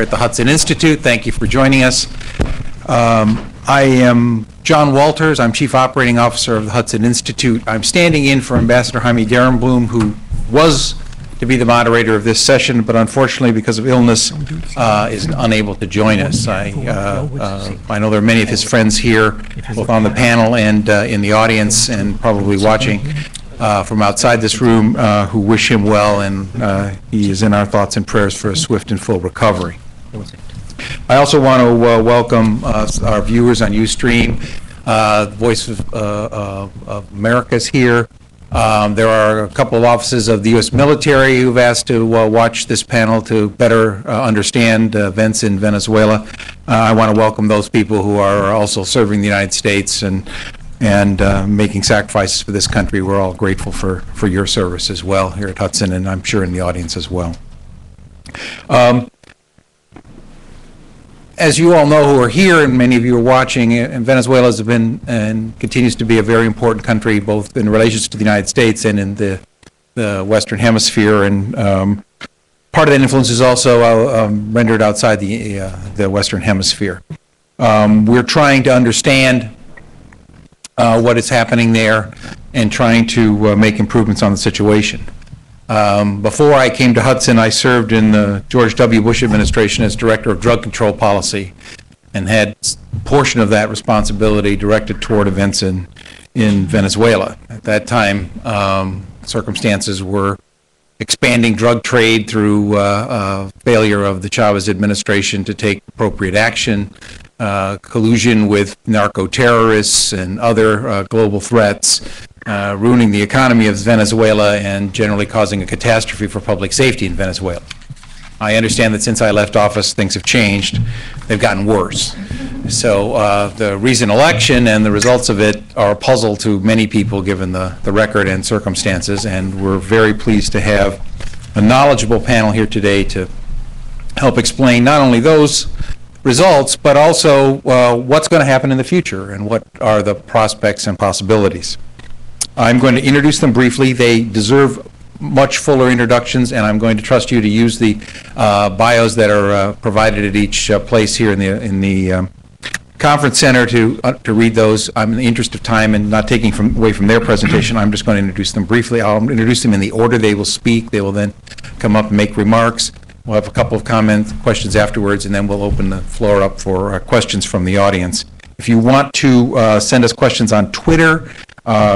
at the Hudson Institute. Thank you for joining us. I am John Walters. I'm Chief Operating Officer of the Hudson Institute. I'm standing in for Ambassador Jaime Darrenblum, who was to be the moderator of this session, but unfortunately, because of illness, is unable to join us. I know there are many of his friends here, both on the panel and in the audience, and probably watching from outside this room, who wish him well, and he is in our thoughts and prayers for a swift and full recovery. I also want to welcome our viewers on Ustream. Voice of America is here. There are a couple of offices of the U.S. military who've asked to watch this panel to better understand events in Venezuela. I want to welcome those people who are also serving the United States and making sacrifices for this country. We're all grateful for your service as well here at Hudson, and I'm sure in the audience as well. As you all know who are here, and many of you are watching, and Venezuela has been and continues to be a very important country, both in relations to the United States and in the Western Hemisphere. And part of that influence is also rendered outside the Western Hemisphere. We're trying to understand what is happening there and trying to make improvements on the situation. Before I came to Hudson, I served in the George W. Bush administration as Director of Drug Control Policy and had a portion of that responsibility directed toward events in Venezuela. At that time, circumstances were expanding drug trade through failure of the Chavez administration to take appropriate action, collusion with narco-terrorists and other global threats, ruining the economy of Venezuela and generally causing a catastrophe for public safety in Venezuela. I understand that since I left office, things have changed. They've gotten worse. So the recent election and the results of it are a puzzle to many people given the record and circumstances, and we're very pleased to have a knowledgeable panel here today to help explain not only those results, but also what's going to happen in the future and what are the prospects and possibilities. I'm going to introduce them briefly. They deserve much fuller introductions, and I'm going to trust you to use the bios that are provided at each place here in the conference center to read those. I'm in the interest of time and not taking away from their presentation. I'm just going to introduce them briefly. I'll introduce them in the order they will speak. They will then come up and make remarks. We'll have a couple of questions afterwards, and then we'll open the floor up for questions from the audience. If you want to send us questions on Twitter,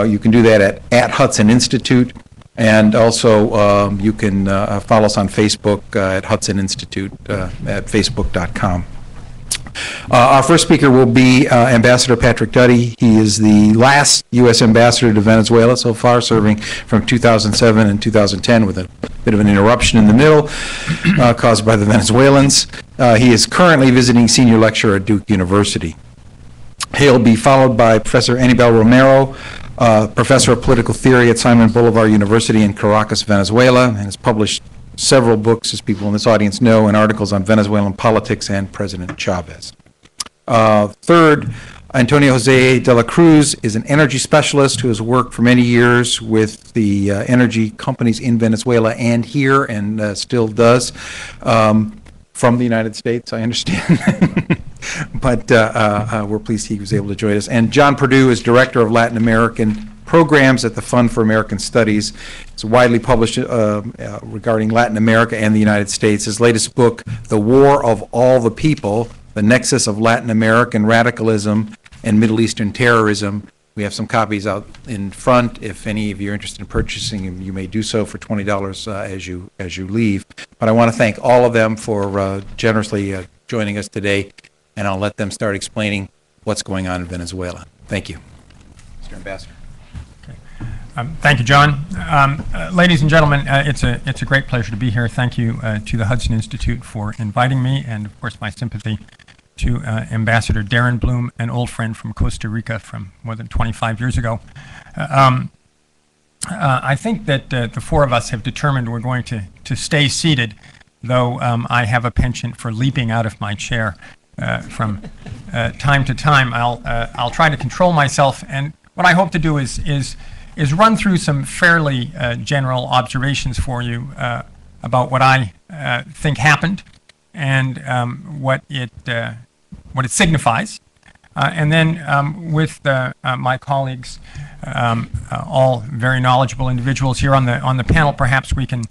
you can do that at Hudson Institute, and also you can follow us on Facebook at Hudson Institute at facebook.com. Our first speaker will be Ambassador Patr Tuddy. He is the last U.S. ambassador to Venezuela so far, serving from 2007 and 2010 with a bit of an interruption in the middle caused by the Venezuelans. He is currently visiting senior lecturer at Duke University. He'll be followed by Professor Anibal Romero, Professor of Political Theory at Simon Bolivar University in Caracas, Venezuela, and has published several books, as people in this audience know, and articles on Venezuelan politics and President Chavez. Third, Antonio Jose de la Cruz is an energy specialist who has worked for many years with the energy companies in Venezuela and here, and still does, from the United States, I understand. But we're pleased he was able to join us. And John Perdue is Director of Latin American Programs at the Fund for American Studies. It's widely published regarding Latin America and the United States. His latest book, The War of All the People, The Nexus of Latin American Radicalism and Middle Eastern Terrorism. We have some copies out in front. If any of you are interested in purchasing them, you may do so for $20 as you leave. But I want to thank all of them for generously joining us today, and I'll let them start explaining what's going on in Venezuela. Thank you. Mr. Ambassador. Thank you, John. Ladies and gentlemen, it's a great pleasure to be here. Thank you to the Hudson Institute for inviting me, and of course my sympathy to Ambassador Darrenblum, an old friend from Costa Rica from more than 25 years ago. I think that the four of us have determined we're going to stay seated, though I have a penchant for leaping out of my chair from time to time. I'll try to control myself, and what I hope to do is run through some fairly general observations for you about what I think happened and what it signifies. And then with my colleagues, all very knowledgeable individuals here on the panel, perhaps we can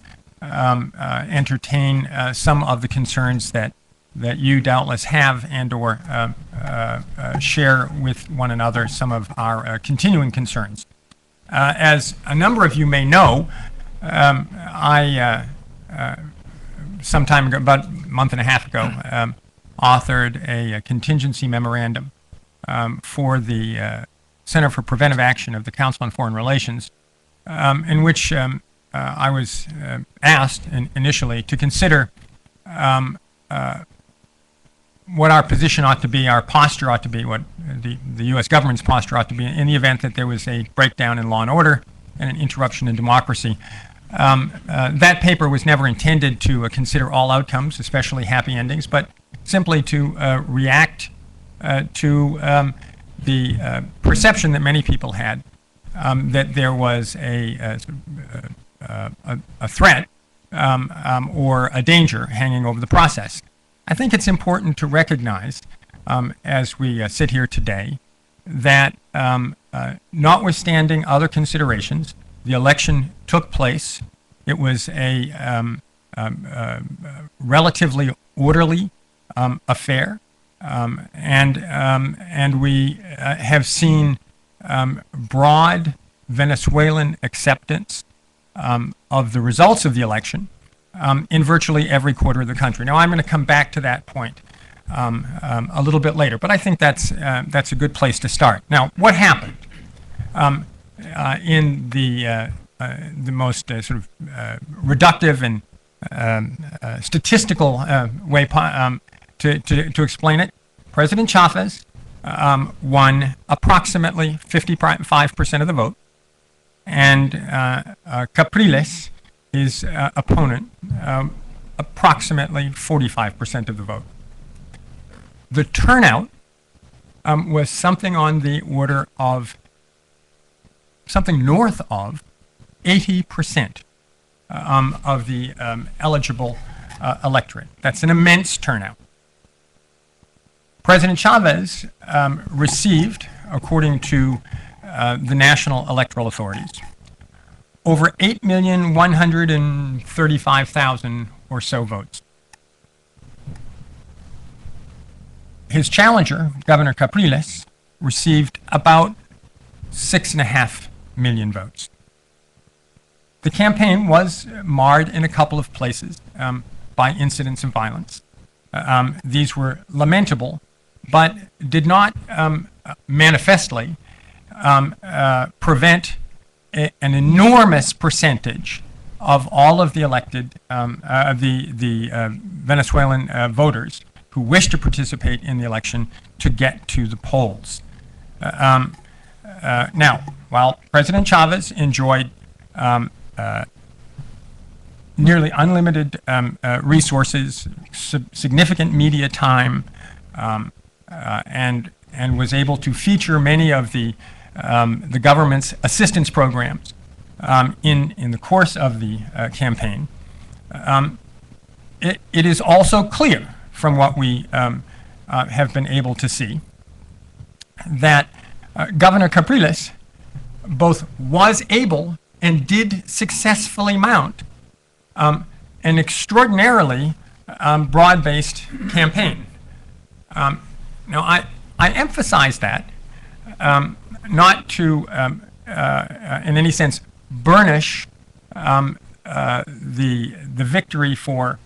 entertain some of the concerns that you doubtless have and/or share with one another some of our continuing concerns. As a number of you may know, I some time ago, about a month and a half ago, authored a contingency memorandum for the Center for Preventive Action of the Council on Foreign Relations, in which I was asked initially to consider what our position ought to be, our posture ought to be, what the U.S. government's posture ought to be in the event that there was a breakdown in law and order and an interruption in democracy. That paper was never intended to consider all outcomes, especially happy endings, but simply to react to the perception that many people had that there was a threat or a danger hanging over the process. I think it's important to recognize, as we sit here today, that notwithstanding other considerations, the election took place. It was a relatively orderly affair, and we have seen broad Venezuelan acceptance of the results of the election in virtually every quarter of the country. Now, I'm going to come back to that point a little bit later, but I think that's a good place to start. Now, what happened in the most sort of reductive and statistical way to explain it? President Chavez won approximately 55% of the vote, and Capriles, his opponent, approximately 45% of the vote. The turnout was something on the order of something north of 80% of the eligible electorate. That's an immense turnout. President Chavez received, according to the national electoral authorities, over 8,135,000 or so votes. His challenger, Governor Capriles, received about 6.5 million votes. The campaign was marred in a couple of places by incidents of violence. These were lamentable, but did not manifestly prevent an enormous percentage of all of the elected, the Venezuelan voters who wished to participate in the election to get to the polls. Now, while President Chavez enjoyed nearly unlimited resources, significant media time, and was able to feature many of the government's assistance programs in the course of the campaign, it is also clear from what we have been able to see that Governor Capriles both was able and did successfully mount an extraordinarily broad-based campaign. Now, I emphasize that not to, in any sense, burnish the victory for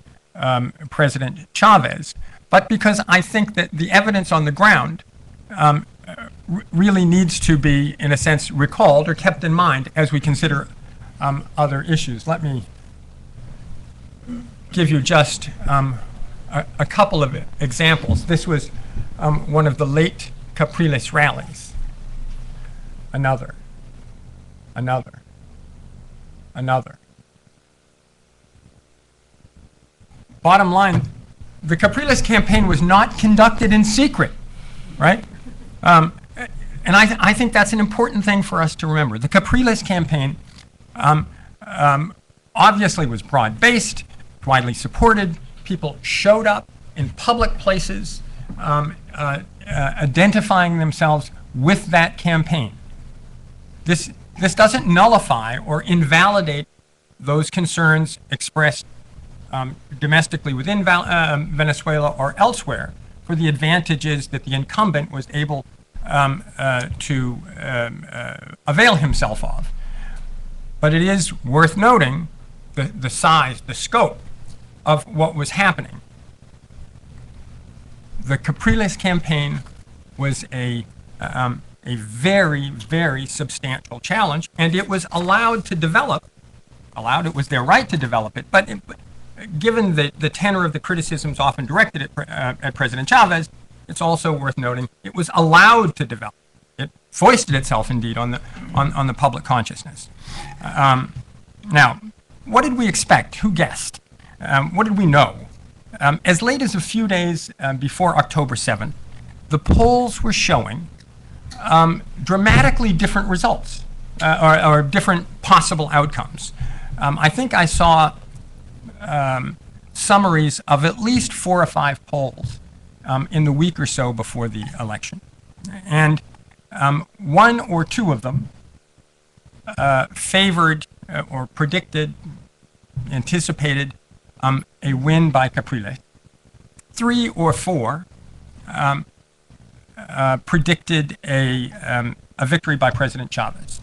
President Chavez, but because I think that the evidence on the ground really needs to be, in a sense, recalled or kept in mind as we consider other issues. Let me give you just a couple of examples. This was one of the late Capriles rallies. Another. Bottom line, the Capriles campaign was not conducted in secret, right? And I think that's an important thing for us to remember. The Capriles campaign obviously was broad-based, widely supported, people showed up in public places, identifying themselves with that campaign. This doesn't nullify or invalidate those concerns expressed domestically within Venezuela or elsewhere for the advantages that the incumbent was able to avail himself of. But it is worth noting the size, the scope of what was happening. The Capriles campaign was a very, very substantial challenge, and it was allowed to develop. It was their right to develop it, but given the tenor of the criticisms often directed at President Chavez, it's also worth noting it was allowed to develop. It foisted itself, indeed, on the public consciousness. Now, what did we expect? Who guessed? What did we know? As late as a few days before October 7th, the polls were showing dramatically different results or different possible outcomes. I think I saw summaries of at least 4 or 5 polls in the week or so before the election. And 1 or 2 of them favored or predicted, anticipated a win by Capriles. 3 or 4 predicted a victory by President Chavez.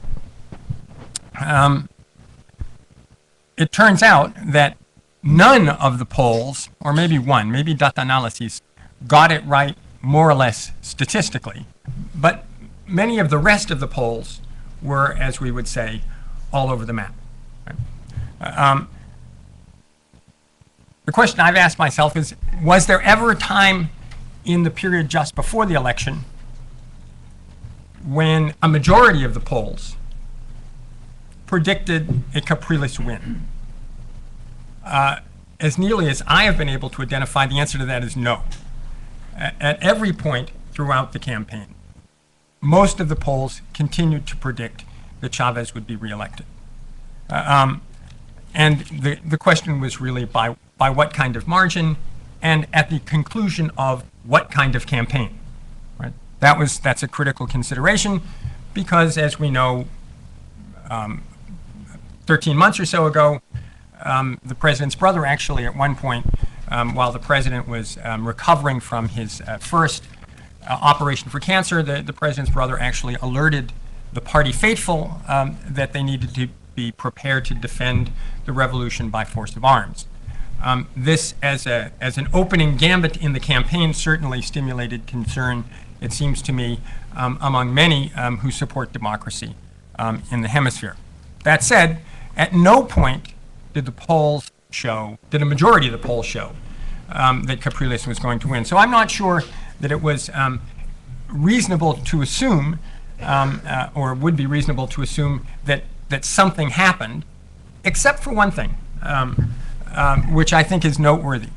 It turns out that none of the polls, or maybe one, maybe data analyses, got it right more or less statistically, but many of the rest of the polls were, as we would say, all over the map. The question I've asked myself is, was there ever a time in the period just before the election when a majority of the polls predicted a Capriles win? As nearly as I have been able to identify, the answer to that is no. At every point throughout the campaign, most of the polls continued to predict that Chavez would be reelected. And the question was really by what kind of margin and at the conclusion of what kind of campaign. Right? That's a critical consideration because, as we know, 13 months or so ago, the president's brother actually at one point, while the president was recovering from his first operation for cancer, the president's brother actually alerted the party faithful that they needed to be prepared to defend the revolution by force of arms. This, as an opening gambit in the campaign, certainly stimulated concern, it seems to me, among many who support democracy in the hemisphere. That said, at no point did a majority of the polls show that Capriles was going to win. So I'm not sure that it was reasonable to assume, or would be reasonable to assume, that something happened, except for one thing, which I think is noteworthy.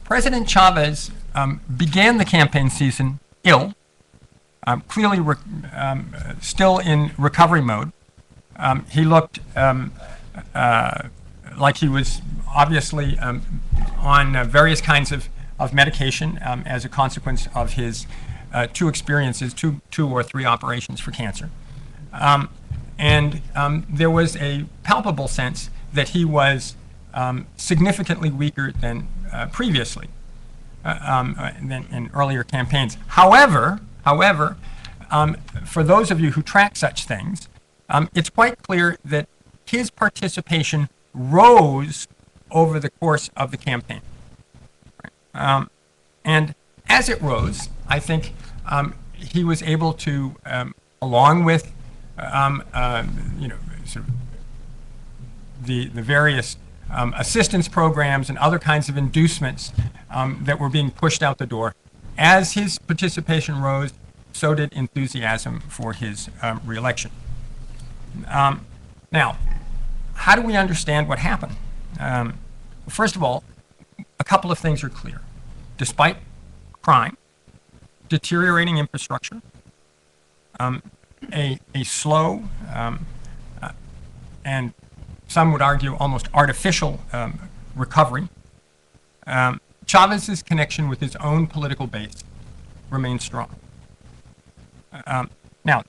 President Chavez began the campaign season ill, clearly still in recovery mode. He looked like he was obviously on various kinds of medication as a consequence of his 2 experiences, two or three operations for cancer. And there was a palpable sense that he was significantly weaker than previously, than in earlier campaigns. However, for those of you who track such things, it's quite clear that his participation rose over the course of the campaign. And as it rose, I think he was able to, along with sort of the various assistance programs and other kinds of inducements that were being pushed out the door, as his participation rose, so did enthusiasm for his reelection. Now, how do we understand what happened? First of all, a couple of things are clear. Despite crime, deteriorating infrastructure, a slow and some would argue almost artificial recovery, Chavez's connection with his own political base remains strong. Now,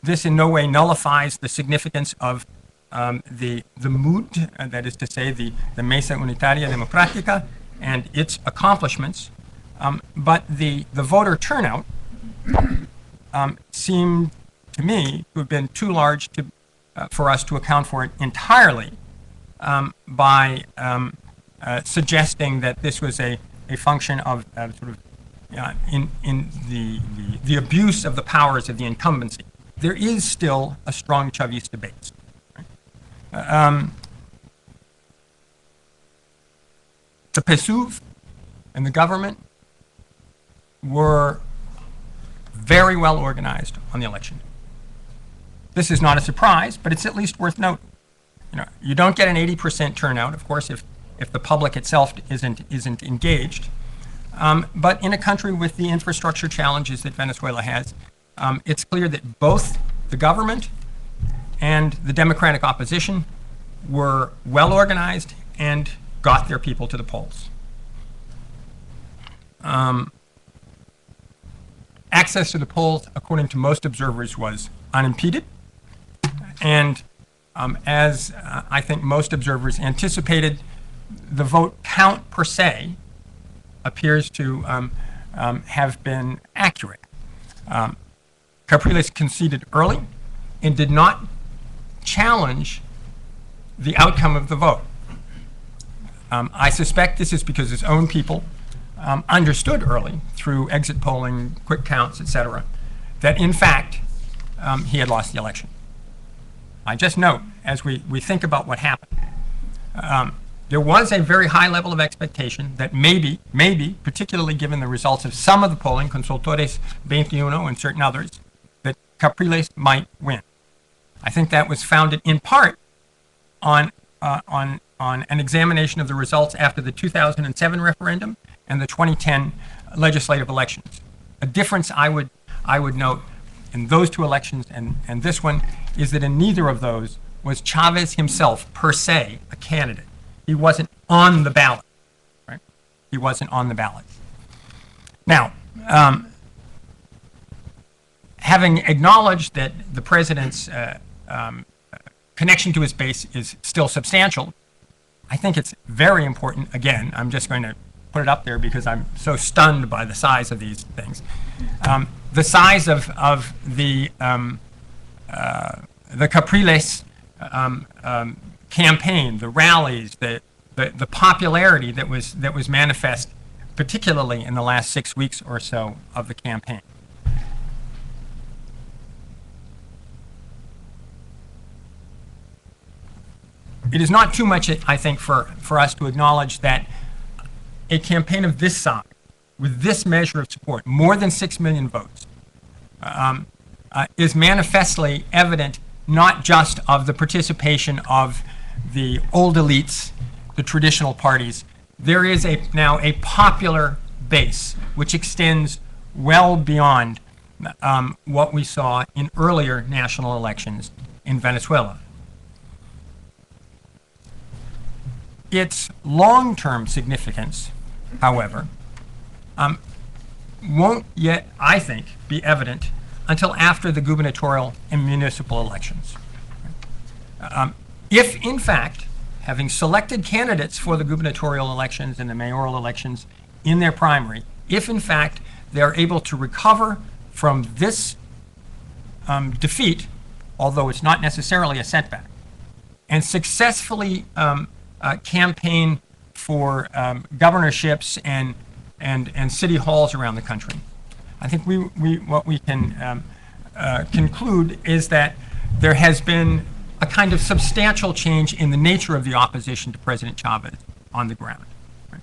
this in no way nullifies the significance of the MUD, that is to say, the Mesa Unitaria Democrática, and its accomplishments, but the voter turnout seemed to me to have been too large for us to account for it entirely by suggesting that this was a function of sort of in the abuse of the powers of the incumbency. There is still a strong Chavista base. Right? The PSUV and the government were very well organized on the election. This is not a surprise, but it's at least worth noting. You don't get an 80% turnout, of course, if the public itself isn't engaged. But in a country with the infrastructure challenges that Venezuela has, it's clear that both the government and the democratic opposition were well organized and got their people to the polls. Access to the polls, according to most observers, was unimpeded. And as I think most observers anticipated, the vote count per se appears to have been accurate. Capriles conceded early and did not challenge the outcome of the vote. I suspect this is because his own people understood early through exit polling, quick counts, etc., that in fact he had lost the election. I just note, as we think about what happened, there was a very high level of expectation that maybe, particularly given the results of some of the polling, Consultores 21 and certain others, that Capriles might win. I think that was founded in part on an examination of the results after the 2007 referendum and the 2010 legislative elections. A difference I would note in those two elections and this one is that in neither of those was Chavez himself per se a candidate. He wasn't on the ballot, right? He wasn't on the ballot. Now, having acknowledged that the president's connection to his base is still substantial, I think it's very important, again, I'm just going to put it up there because I'm so stunned by the size of these things. The size of the Capriles campaign, the rallies, the popularity that was manifest, particularly in the last 6 weeks or so of the campaign. It is not too much, I think, for us to acknowledge that a campaign of this size, with this measure of support, more than 6 million votes, is manifestly evident not just of the participation of the old elites, the traditional parties. There is now a popular base which extends well beyond what we saw in earlier national elections in Venezuela. Its long-term significance, however, won't yet, I think, be evident until after the gubernatorial and municipal elections. If, in fact, having selected candidates for the gubernatorial elections and the mayoral elections in their primary, if, in fact, they're able to recover from this defeat, although it's not necessarily a setback, and successfully campaign for governorships and city halls around the country, I think what we can conclude is that there has been a kind of substantial change in the nature of the opposition to President Chavez on the ground. Right?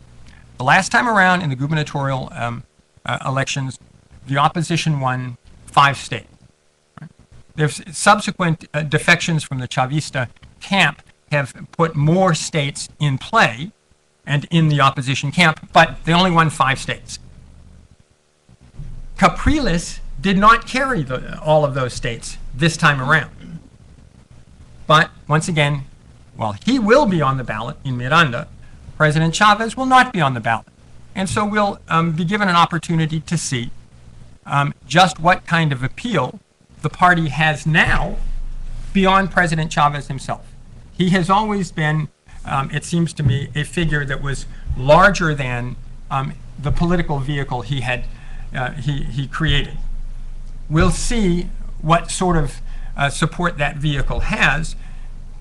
The last time around in the gubernatorial elections, the opposition won 5 states. Right? There's subsequent defections from the Chavista camp have put more states in play and in the opposition camp, but they only won 5 states. Capriles did not carry all of those states this time around. But once again, while he will be on the ballot in Miranda, President Chavez will not be on the ballot. And so we'll be given an opportunity to see just what kind of appeal the party has now beyond President Chavez himself. He has always been, it seems to me, a figure that was larger than the political vehicle he created. We'll see what sort of support that vehicle has,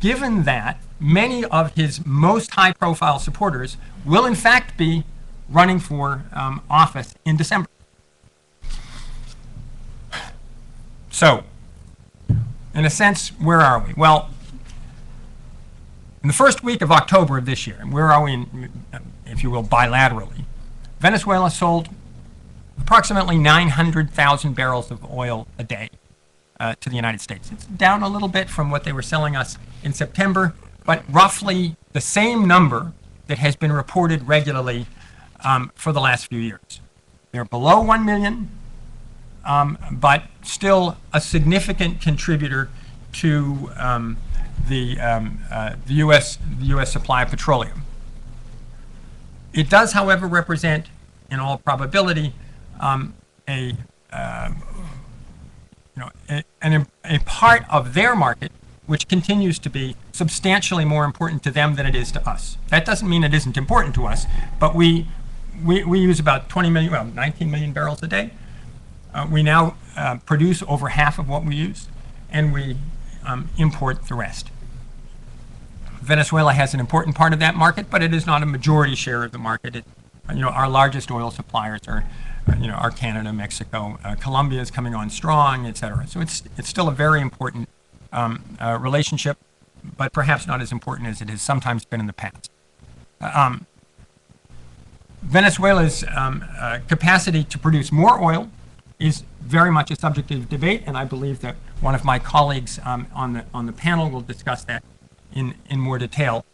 given that many of his most high-profile supporters will in fact be running for office in December. So, in a sense, where are we? Well, in the first week of October of this year, and where are we, if you will, bilaterally, Venezuela sold approximately 900,000 barrels of oil a day to the United States. It's down a little bit from what they were selling us in September, but roughly the same number that has been reported regularly for the last few years. They're below 1 million, but still a significant contributor to the U.S. supply of petroleum. It does, however, represent, in all probability, a part of their market which continues to be substantially more important to them than it is to us. That doesn't mean it isn't important to us, but we use about 19 million barrels a day. We now produce over half of what we use, and we import the rest. Venezuela has an important part of that market, but it is not a majority share of the market. Our largest oil suppliers are Canada, Mexico, Colombia is coming on strong, et cetera. So it's still a very important relationship, but perhaps not as important as it has sometimes been in the past. Venezuela's capacity to produce more oil is very much a subject of debate, and I believe that one of my colleagues on the panel will discuss that in more detail.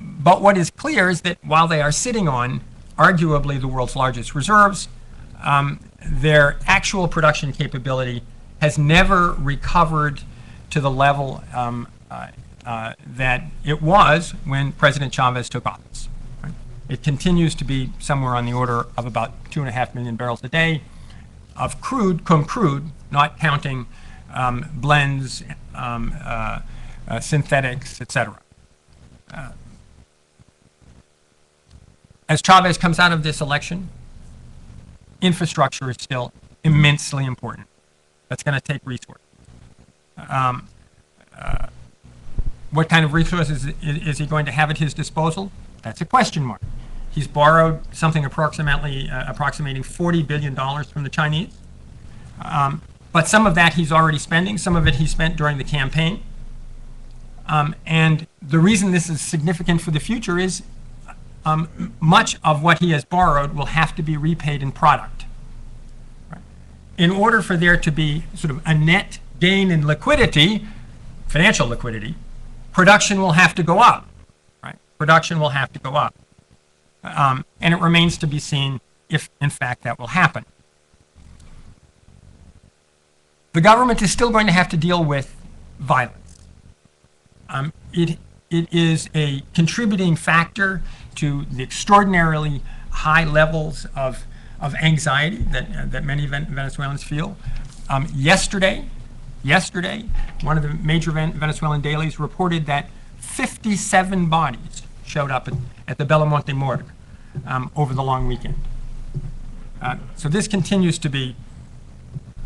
But what is clear is that while they are sitting on arguably the world's largest reserves, their actual production capability has never recovered to the level that it was when President Chavez took office. Right? It continues to be somewhere on the order of about 2.5 million barrels a day of crude, not counting blends, synthetics, etc. As Chavez comes out of this election, infrastructure is still immensely important. That's going to take resources. What kind of resources is he going to have at his disposal? That's a question mark. He's borrowed something approximating $40 billion from the Chinese. But some of that he's already spending. Some of it he spent during the campaign. And the reason this is significant for the future is much of what he has borrowed will have to be repaid in product. Right? In order for there to be sort of a net gain in liquidity, financial liquidity, production will have to go up. Right? Production will have to go up. And it remains to be seen if, in fact, that will happen. The government is still going to have to deal with violence. It is a contributing factor to the extraordinarily high levels of anxiety that many Venezuelans feel. Yesterday, one of the major Venezuelan dailies reported that 57 bodies showed up at the Belamonte morgue over the long weekend. So this continues to be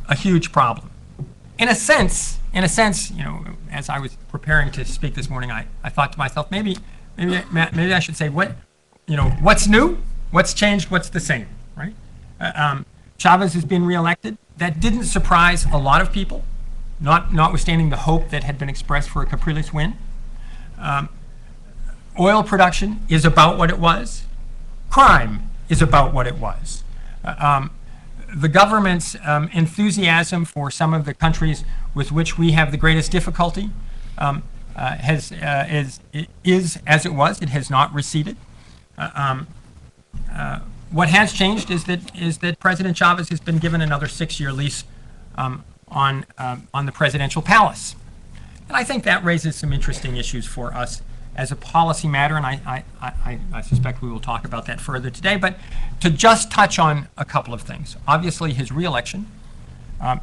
a huge problem. In a sense, as I was preparing to speak this morning, I thought to myself, maybe I should say, what's new, what's changed, what's the same, right? Chavez has been reelected. That didn't surprise a lot of people, notwithstanding the hope that had been expressed for a Capriles win. Oil production is about what it was. Crime is about what it was. The government's enthusiasm for some of the countries with which we have the greatest difficulty is as it was. It has not receded. What has changed is that President Chavez has been given another 6-year lease on the presidential palace. And I think that raises some interesting issues for us as a policy matter, and I suspect we will talk about that further today, but to just touch on a couple of things. Obviously, his reelection,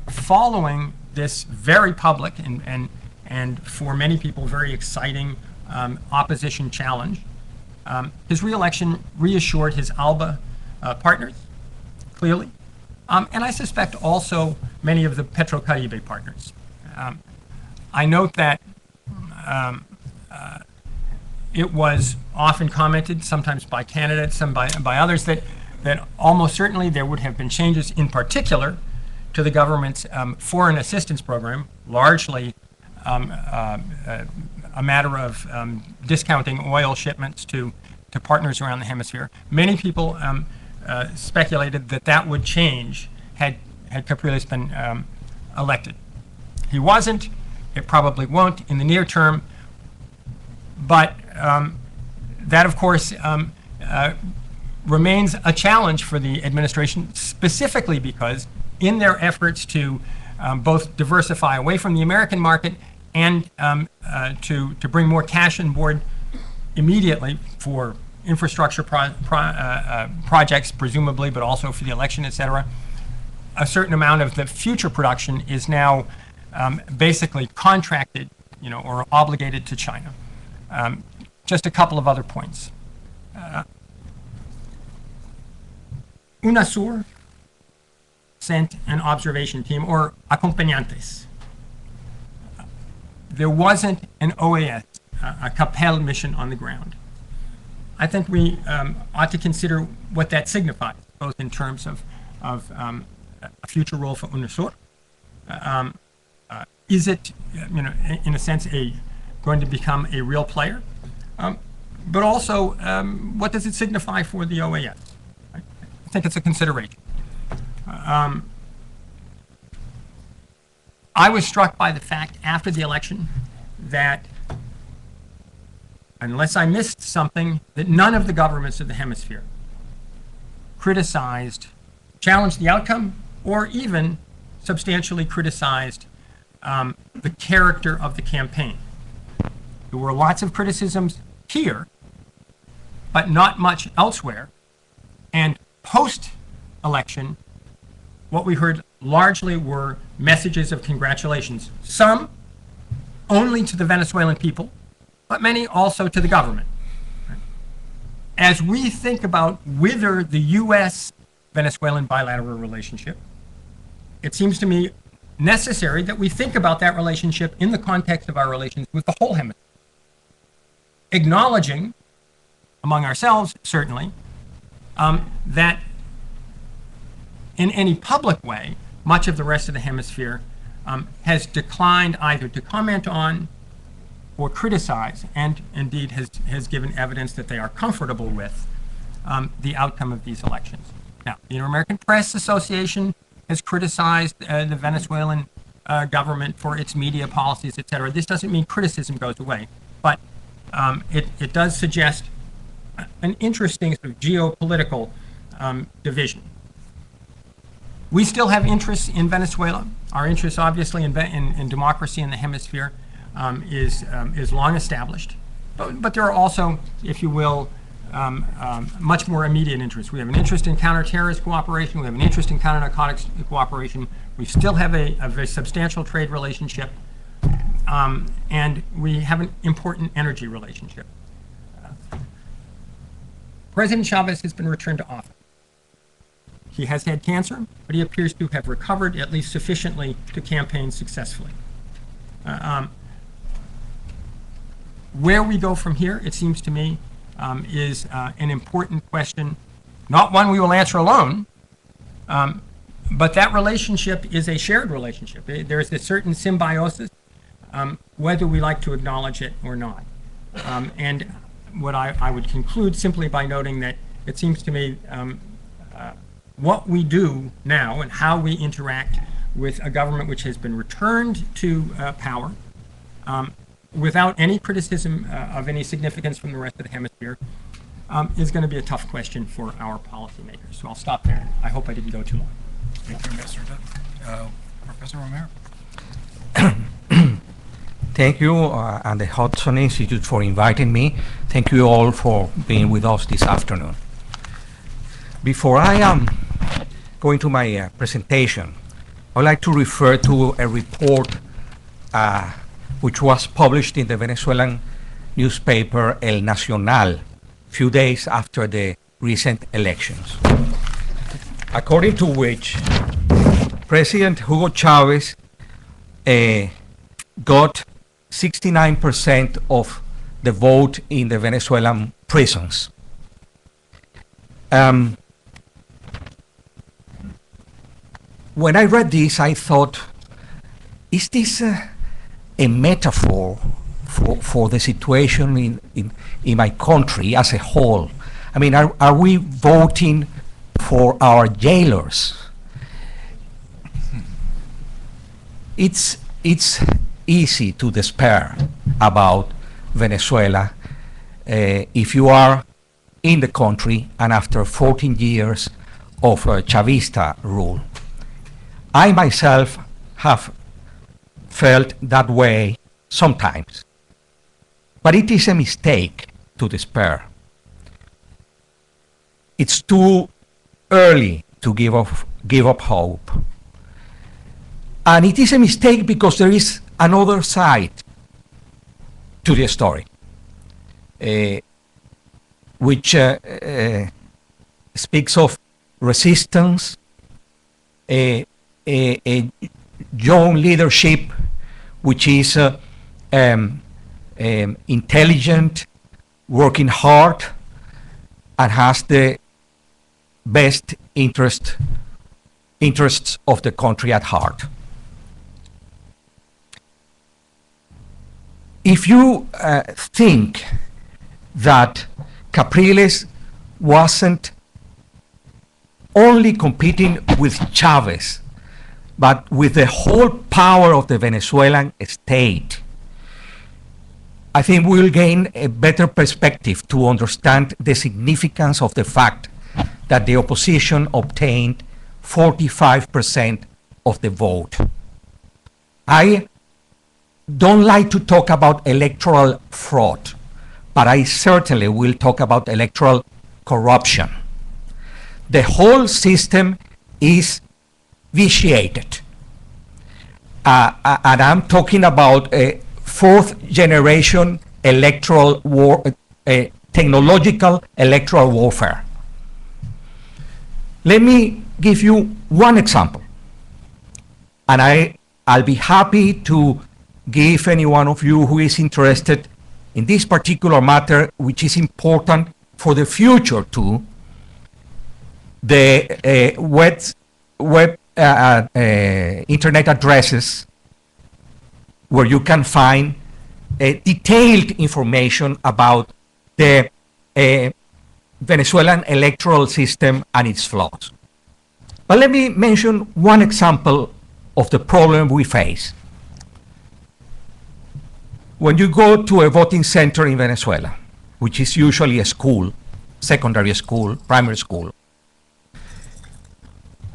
following this very public and for many people very exciting opposition challenge, his reelection reassured his ALBA partners, clearly, and I suspect also many of the Petrocaribe partners. I note that it was often commented, sometimes by candidates, some by others, that almost certainly there would have been changes, in particular, to the government's foreign assistance program, largely a matter of discounting oil shipments to partners around the hemisphere. Many people speculated that that would change had Capriles been elected. He wasn't. It probably won't in the near term. But that, of course, remains a challenge for the administration, specifically because in their efforts to both diversify away from the American market and to bring more cash on board immediately for infrastructure projects, presumably, but also for the election, et cetera, a certain amount of the future production is now basically contracted, or obligated to China. Just a couple of other points. UNASUR sent an observation team, or acompañantes. There wasn't an OAS, a CAPEL mission on the ground. I think we ought to consider what that signifies, both in terms of a future role for UNASUR. Is it, in a sense, going to become a real player? But also, what does it signify for the OAS? I think it's a consideration. I was struck by the fact after the election that, unless I missed something, that none of the governments of the hemisphere criticized, challenged the outcome, or even substantially criticized the character of the campaign. There were lots of criticisms here, but not much elsewhere. And post-election, what we heard largely were messages of congratulations. Some only to the Venezuelan people, but many also to the government. As we think about whether the U.S.-Venezuelan bilateral relationship, it seems to me necessary that we think about that relationship in the context of our relations with the whole hemisphere, acknowledging, among ourselves certainly, that in any public way, much of the rest of the hemisphere has declined either to comment on or criticize, and indeed has given evidence that they are comfortable with the outcome of these elections. Now, the Inter-American Press Association has criticized the Venezuelan government for its media policies, et cetera. This doesn't mean criticism goes away, but it does suggest an interesting sort of geopolitical division. We still have interests in Venezuela. Our interest, obviously, in democracy in the hemisphere is long established. But there are also, if you will, much more immediate interests. We have an interest in counter-terrorist cooperation. We have an interest in counter-narcotics cooperation. We still have a very substantial trade relationship. And we have an important energy relationship. President Chavez has been returned to office. He has had cancer, but he appears to have recovered at least sufficiently to campaign successfully. Where we go from here, it seems to me, is an important question, not one we will answer alone, but that relationship is a shared relationship. There is a certain symbiosis, whether we like to acknowledge it or not. And what I would conclude simply by noting that it seems to me what we do now and how we interact with a government which has been returned to power without any criticism of any significance from the rest of the hemisphere is going to be a tough question for our policymakers. So I'll stop there. I hope I didn't go too long. Thank you, Mr. Tuddy. Professor Romero. Thank you, and the Hudson Institute for inviting me. Thank you all for being with us this afternoon. Before I am going to my presentation, I would like to refer to a report which was published in the Venezuelan newspaper El Nacional a few days after the recent elections, according to which President Hugo Chávez got 69% of the vote in the Venezuelan prisons. When I read this, I thought, is this a metaphor for the situation in my country as a whole? I mean, are we voting for our jailers? It's easy to despair about Venezuela if you are in the country and after 14 years of Chavista rule. I myself have felt that way sometimes, but it is a mistake to despair. It's too early to give up hope. And it is a mistake because there is another side to the story, which speaks of resistance, a young leadership which is intelligent, working hard, and has the best interests of the country at heart. If you think that Capriles wasn't only competing with Chavez, but with the whole power of the Venezuelan state, I think we'll gain a better perspective to understand the significance of the fact that the opposition obtained 45% of the vote. I don't like to talk about electoral fraud, but I certainly will talk about electoral corruption. The whole system is vitiated. And I'm talking about a fourth generation electoral war, technological electoral warfare. Let me give you one example. And I'll be happy to give any one of you who is interested in this particular matter, which is important for the future too, the web internet addresses where you can find detailed information about the Venezuelan electoral system and its flaws. But let me mention one example of the problem we face. When you go to a voting center in Venezuela, which is usually a school, secondary school, primary school,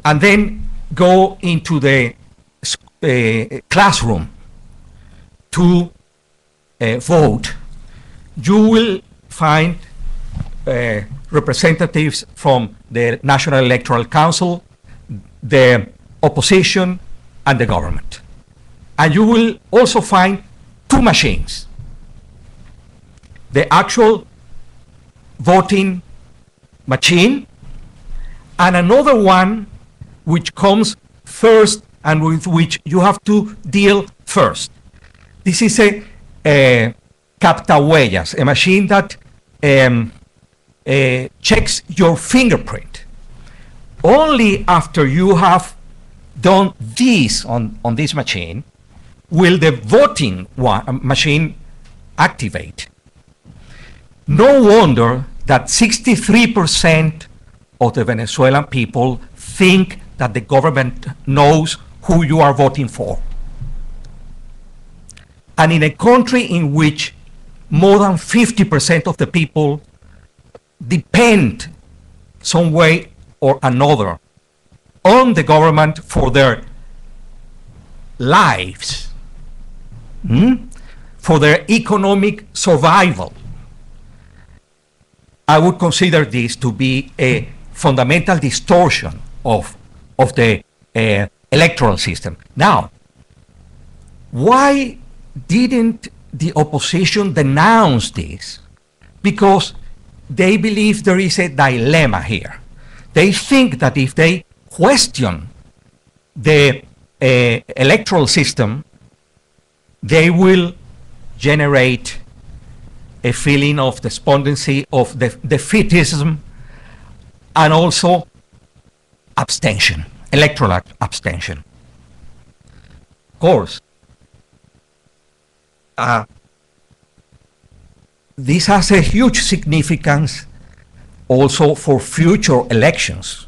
and then go into the classroom to vote, you will find representatives from the National Electoral Council, the opposition, and the government. And you will also find two machines. The actual voting machine and another one which comes first and with which you have to deal first. This is a captahuellas, a machine that checks your fingerprint. Only after you have done this on this machine will the voting machine activate. No wonder that 63% of the Venezuelan people think that the government knows who you are voting for. And in a country in which more than 50% of the people depend some way or another on the government for their lives, for their economic survival. I would consider this to be a fundamental distortion of the electoral system. Now, why didn't the opposition denounce this? Because they believe there is a dilemma here. They think that if they question the electoral system, they will generate a feeling of despondency, of defeatism, and also abstention, electoral abstention. Of course, this has a huge significance also for future elections,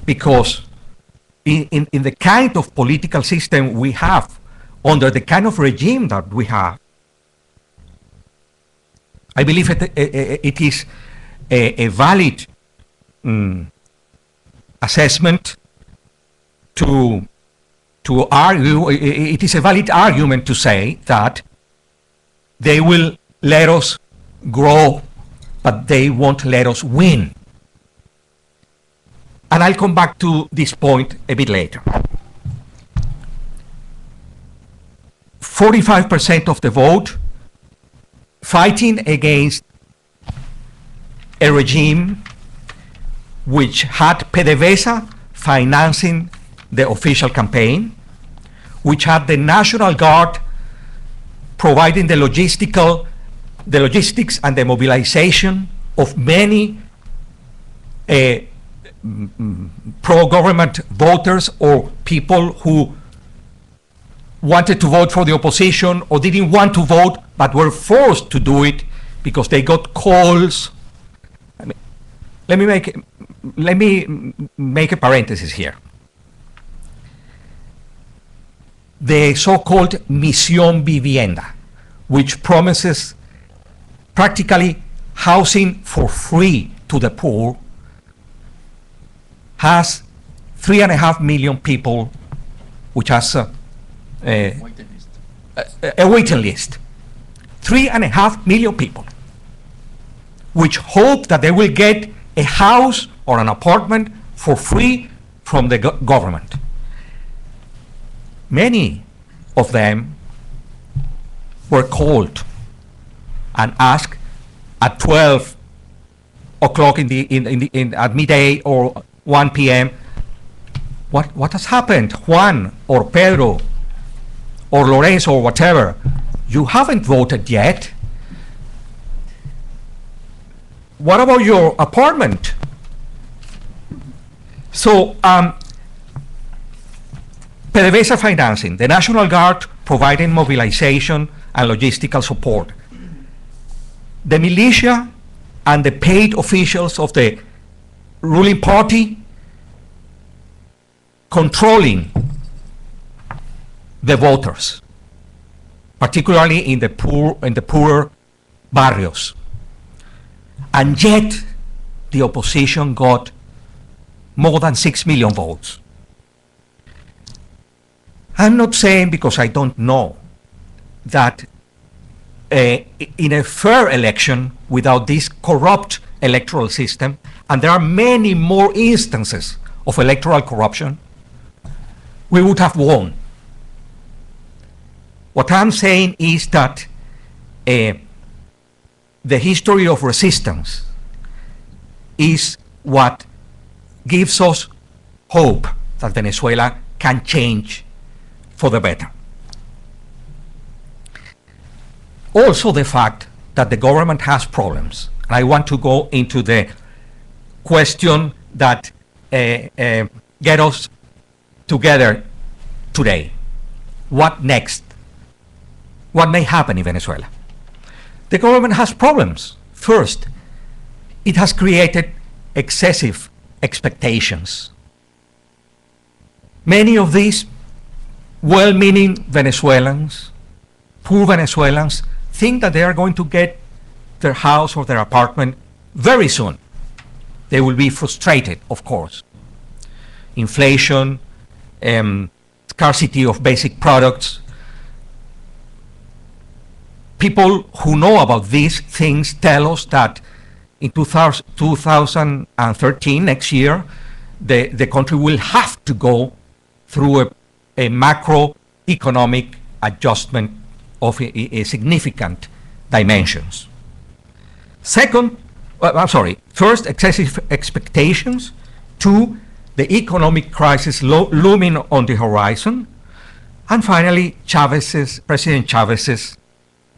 because in the kind of political system we have, under the kind of regime that we have, I believe it is a valid assessment to argue, it is a valid argument to say that they will let us grow, but they won't let us win. And I'll come back to this point a bit later. 45% of the vote fighting against a regime which had PDVSA financing the official campaign, which had the National Guard providing the logistics and the mobilization of many pro-government voters or people who wanted to vote for the opposition or didn't want to vote but were forced to do it because they got calls. I mean, let me make a parenthesis here. The so-called Misión Vivienda, which promises practically housing for free to the poor, has 3.5 million people, which has a waiting list. 3.5 million people, which hope that they will get a house or an apartment for free from the government. Many of them were called and asked at 12 o'clock at midday or 1 p.m. What has happened? Juan or Pedro or Lorenzo or whatever, you haven't voted yet. What about your apartment? So, PDVSA financing, the National Guard providing mobilization and logistical support, the militia and the paid officials of the ruling party controlling the voters, particularly in the poorer barrios. And yet the opposition got more than 6 million votes. I'm not saying, because I don't know, that in a fair election without this corrupt electoral system, and there are many more instances of electoral corruption, we would have won. What I'm saying is that the history of resistance is what gives us hope that Venezuela can change for the better. Also, the fact that the government has problems. And I want to go into the question that get us together today. What next? What may happen in Venezuela? The government has problems. First, it has created excessive expectations. Many of these well-meaning Venezuelans, poor Venezuelans, think that they are going to get their house or their apartment very soon. They will be frustrated, of course. Inflation, scarcity of basic products, people who know about these things tell us that in 2013, next year, the country will have to go through a macroeconomic adjustment of a significant dimensions. Second, first, excessive expectations. Two, the economic crisis looming on the horizon. And finally, President Chavez's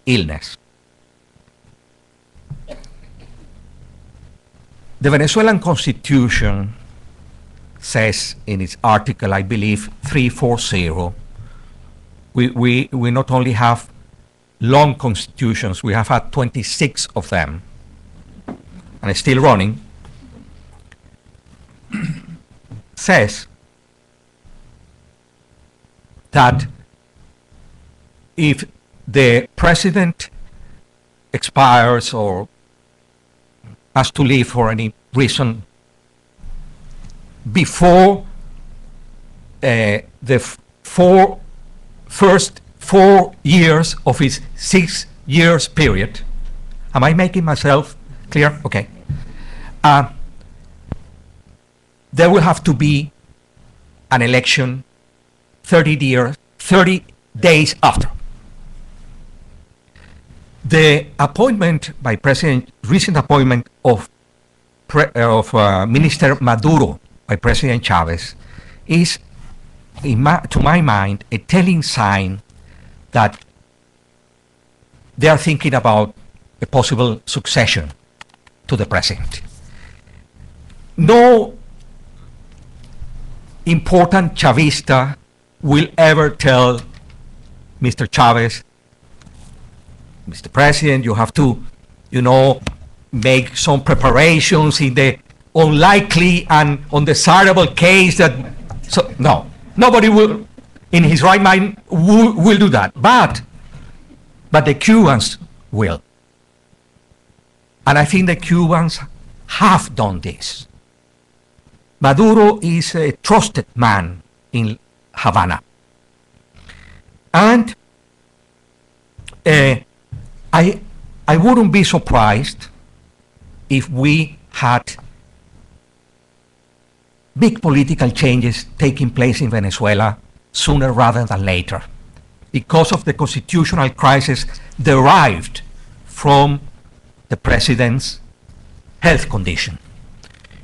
illness. The Venezuelan Constitution says in its article, I believe, 340, we not only have long constitutions, we have had 26 of them, and it's still running, says that if the president expires or has to leave for any reason before the first 4 years of his 6 years period, am I making myself clear? Okay. There will have to be an election 30 days after. The appointment by recent appointment of Minister Maduro by President Chavez is, to my mind, a telling sign that they are thinking about a possible succession to the president. No important Chavista will ever tell Mr. Chavez, Mr. President, you have to, make some preparations in the unlikely and undesirable case that, no, nobody will, in his right mind, will do that. But the Cubans will. And I think the Cubans have done this. Maduro is a trusted man in Havana. And I wouldn't be surprised if we had big political changes taking place in Venezuela sooner rather than later, because of the constitutional crisis derived from the president's health condition.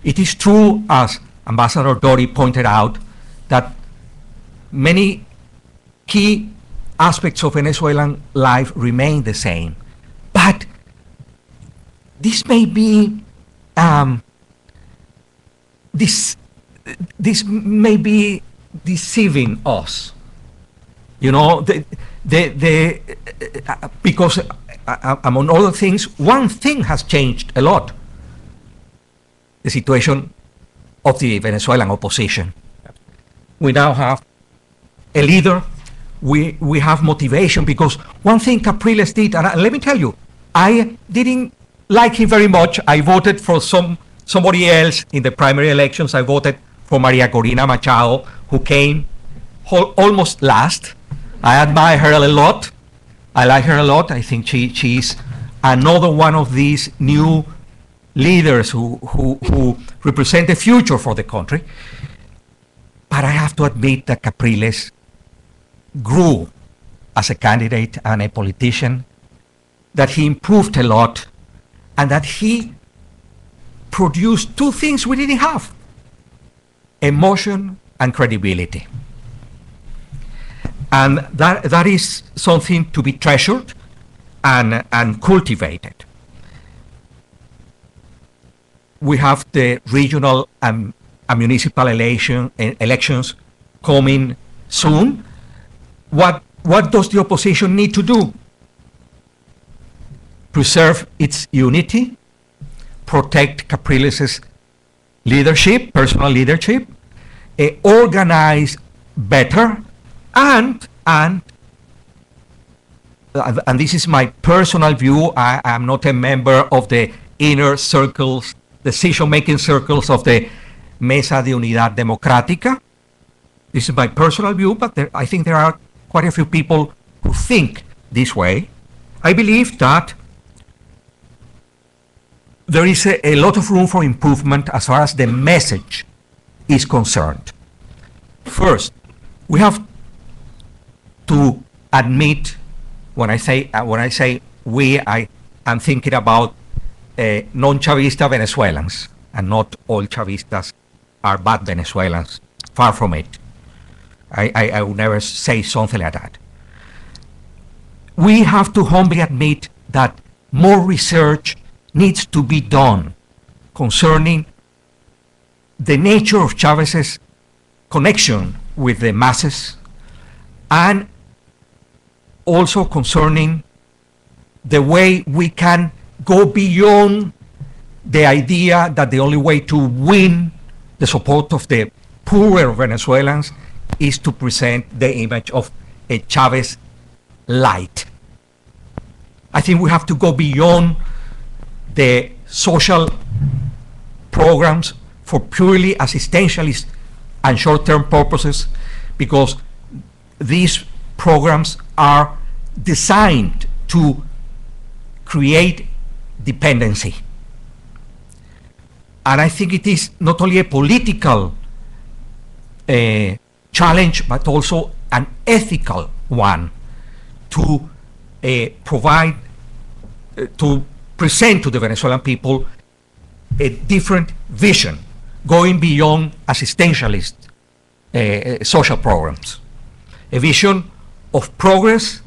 It is true, as Ambassador Dory pointed out, that many key aspects of Venezuelan life remain the same. But this may be this may be deceiving us, because among other things, one thing has changed a lot: the situation of the Venezuelan opposition. We now have a leader. We have motivation, because one thing Capriles did, and let me tell you, I didn't like him very much. I voted for somebody else in the primary elections. I voted for Maria Corina Machado, who came almost last. I admire her a lot. I like her a lot. I think she's another one of these new leaders who represent the future for the country. But I have to admit that Capriles grew as a candidate and a politician, that he improved a lot, and that he produced two things we didn't have: emotion and credibility. And that is something to be treasured and cultivated. We have the regional and municipal elections coming soon. What does the opposition need to do? Preserve its unity, protect Capriles' leadership, personal leadership, organize better, and this is my personal view. I am not a member of the inner circles, decision-making circles of the Mesa de Unidad Democrática. This is my personal view, but I think there are quite a few people who think this way. I believe that there is a lot of room for improvement as far as the message is concerned. First, we have to admit, when I say we, I am thinking about non-Chavista Venezuelans, and not all Chavistas are bad Venezuelans. Far from it. I would never say something like that. We have to humbly admit that more research needs to be done concerning the nature of Chavez's connection with the masses, and also concerning the way we can go beyond the idea that the only way to win the support of the poorer Venezuelans is to present the image of a Chavez light. I think we have to go beyond the social programs for purely assistentialist and short-term purposes, because these programs are designed to create dependency. And I think it is not only a political challenge, but also an ethical one to provide, to present to the Venezuelan people a different vision, going beyond assistentialist social programs. A vision of progress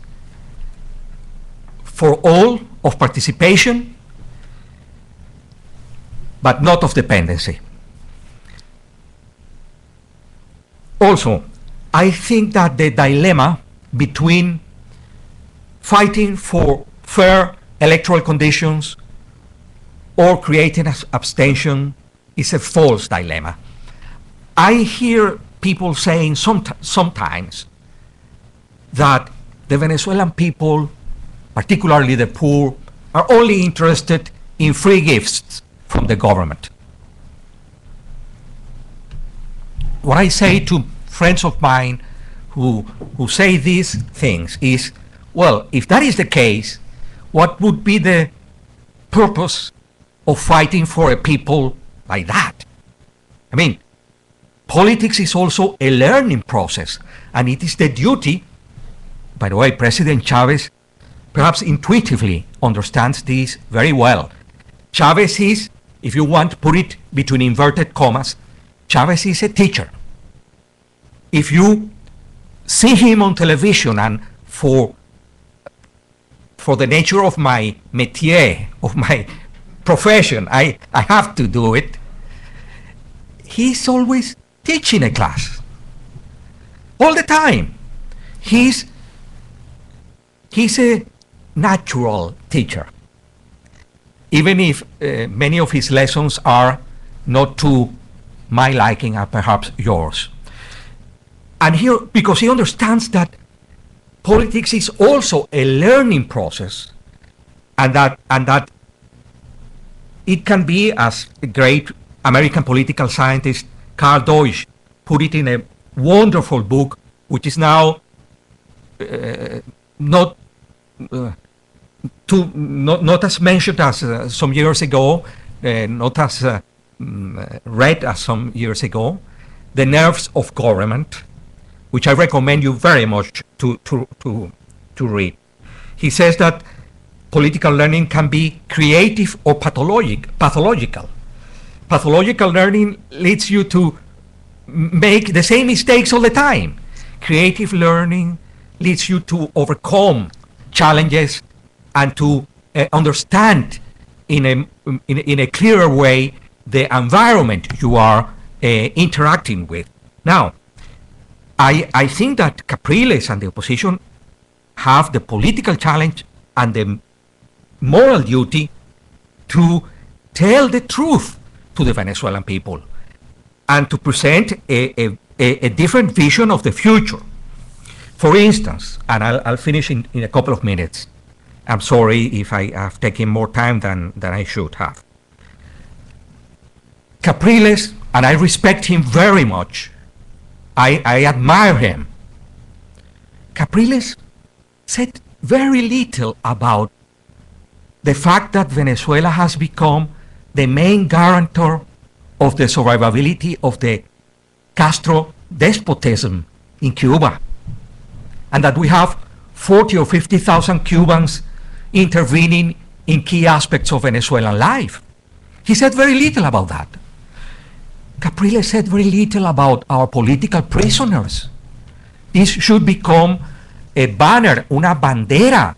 for all, of participation, but not of dependency. Also, I think that the dilemma between fighting for fair electoral conditions or creating abstention is a false dilemma. I hear people saying sometimes that the Venezuelan people, particularly the poor, are only interested in free gifts from the government. What I say to friends of mine who say these things is, well, if that is the case, what would be the purpose of fighting for a people like that? I mean, politics is also a learning process, and it is the duty, by the way, President Chavez perhaps intuitively understands this very well. Chavez is, if you want to put it between inverted commas, Chavez is a teacher. If you see him on television, and for the nature of my métier, of my profession, I have to do it, he's always teaching a class. All the time. He's a natural teacher. Even if many of his lessons are not to my liking and perhaps yours. And here, because he understands that politics is also a learning process, and that it can be, as a great American political scientist Carl Deutsch put it in a wonderful book, which is now not as mentioned as some years ago, not as read as some years ago, The Nerves of Government, which I recommend you very much to read. He says that political learning can be creative or pathological. Pathological learning leads you to make the same mistakes all the time. Creative learning leads you to overcome challenges and to understand in a clearer way the environment you are interacting with. Now, I think that Capriles and the opposition have the political challenge and the moral duty to tell the truth to the Venezuelan people and to present a different vision of the future. For instance, and I'll finish in a couple of minutes. I'm sorry if I have taken more time than I should have. Capriles, and I respect him very much, I admire him. Capriles said very little about the fact that Venezuela has become the main guarantor of the survivability of the Castro despotism in Cuba, and that we have 40 or 50,000 Cubans intervening in key aspects of Venezuelan life. He said very little about that. Capriles said very little about our political prisoners. This should become a banner, una bandera,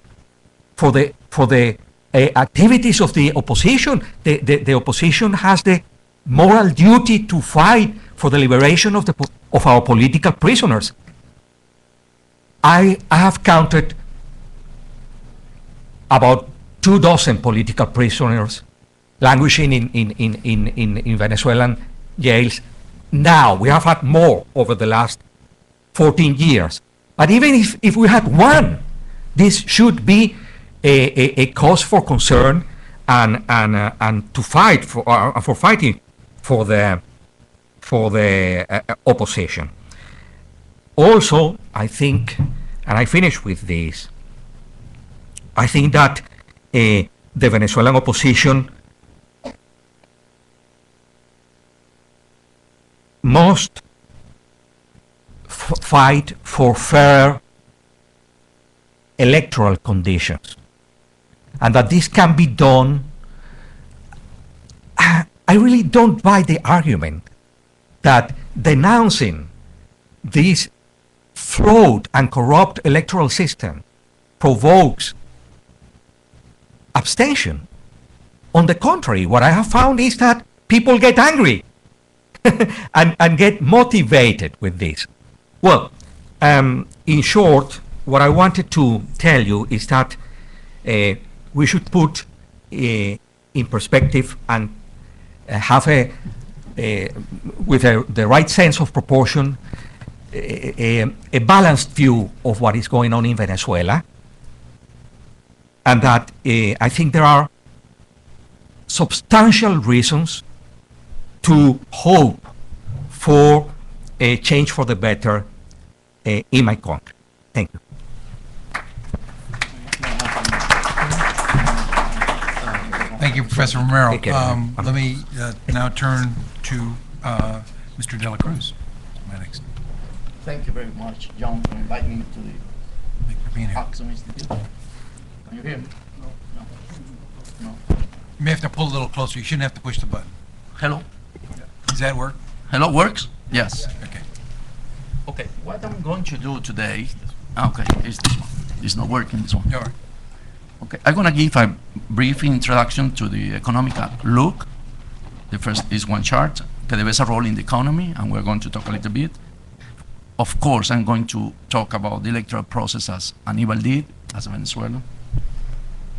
for the activities of the opposition. The opposition has the moral duty to fight for the liberation of our political prisoners. I have counted about 24 political prisoners languishing in Venezuelan jails. Now, we have had more over the last 14 years. But even if we had one, this should be a cause for concern and to fight for fighting for the opposition. Also, I think, and I finish with this, I think that the Venezuelan opposition must fight for fair electoral conditions, and that this can be done. I really don't buy the argument that denouncing this flawed and corrupt electoral system provokes abstention. On the contrary, what I have found is that people get angry and get motivated with this. Well, in short, what I wanted to tell you is that we should put in perspective and have with the right sense of proportion, a balanced view of what is going on in Venezuela, and that I think there are substantial reasons to hope for a change for the better in my country. Thank you. Thank you, Professor Romero. Let me now turn to Mr. De La Cruz. My next. Thank you very much, John, for inviting me to the Thank you for being here. Hudson Institute. Can you hear me? No. You may have to pull a little closer. You shouldn't have to push the button. Hello? Does that work? Hello, works? Yes. Okay. Okay, what I'm going to do today, okay, it's this one. It's not working, this one. All right. Okay, I'm going to give a brief introduction to the economic look. The first is one chart, PDVSA's role in the economy, and we're going to talk a little bit. Of course, I'm going to talk about the electoral process as Aníbal did, as Venezuela,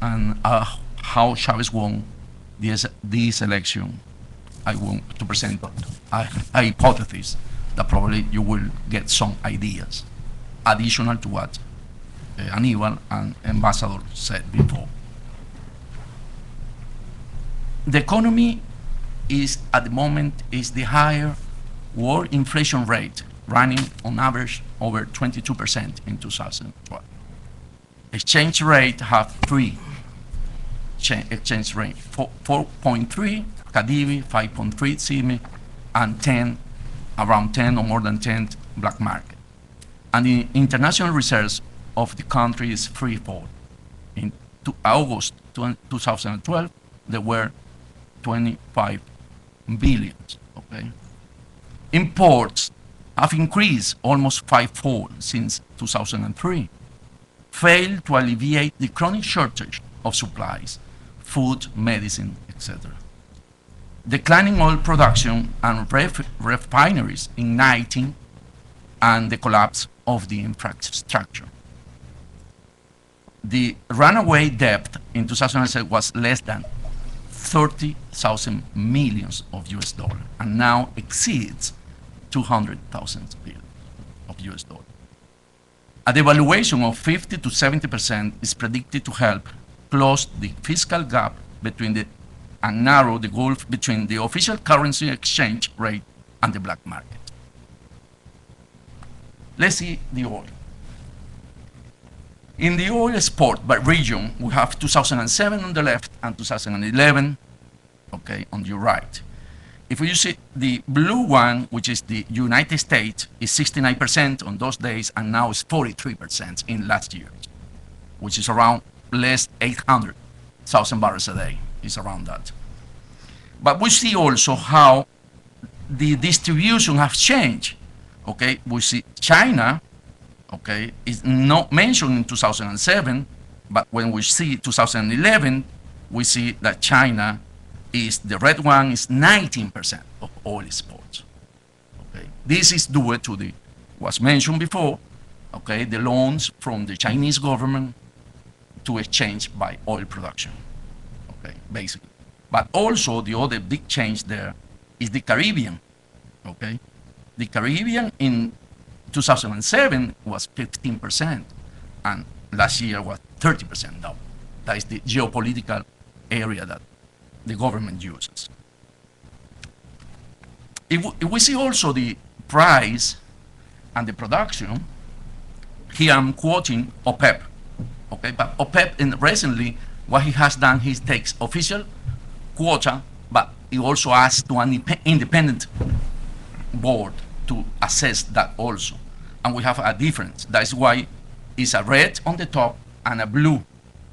and how Chavez won this election. I want to present a hypothesis that probably you will get some ideas additional to what Aníbal and Ambassador said before. The economy is, at the moment, is the higher world inflation rate, running on average over 22% in 2012. Exchange rate have three exchange rate, 4.3 Cadivi, 5.3 CIMI, and 10, around 10 or more than 10 black market. And the international reserves of the country is freefall. In August 2012, there were 25 billion, okay? Imports have increased almost fivefold since 2003, failed to alleviate the chronic shortage of supplies, food, medicine, etc. Declining oil production and refineries igniting, and the collapse of the infrastructure. The runaway debt in 2007 was less than 30,000 millions of US dollars, and now exceeds 200,000 billion of US dollars. A devaluation of 50 to 70% is predicted to help close the fiscal gap between and narrow the gulf between the official currency exchange rate and the black market. Let's see the oil. In the oil export by region, we have 2007 on the left and 2011, okay, on your right. If you see the blue one, which is the United States, is 69% on those days, and now it's 43% in last year, which is around less 800,000 barrels a day, is around that. But we see also how the distribution has changed, okay? We see China, okay, is not mentioned in 2007, but when we see 2011, we see that China is, the red one is 19% of oil exports. Okay, this is due to the, was mentioned before, okay, the loans from the Chinese government to exchange by oil production, okay, basically. But also the other big change there is the Caribbean, okay? The Caribbean in 2007 was 15%, and last year was 30% down. That is the geopolitical area that the government uses. If we see also the price and the production, here I'm quoting OPEP, okay? But OPEP, and recently, what he has done, he takes official quota, but he also asks to an independent board to assess that also. And we have a difference. That's why it's a red on the top and a blue,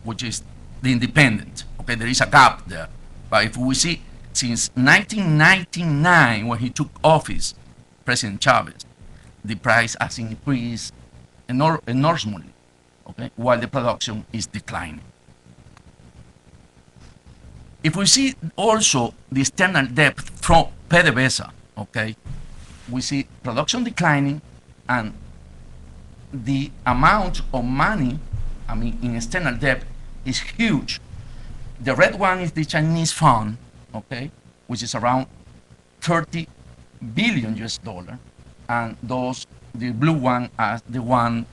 which is the independent. Okay, there is a gap there. But if we see, since 1999, when he took office, President Chavez, the price has increased enormously, okay, while the production is declining. If we see also the external debt from PDVSA, okay, we see production declining and the amount of money, I mean, in external debt is huge. The red one is the Chinese fund, okay, which is around 30 billion US dollar, and those, the blue one as the one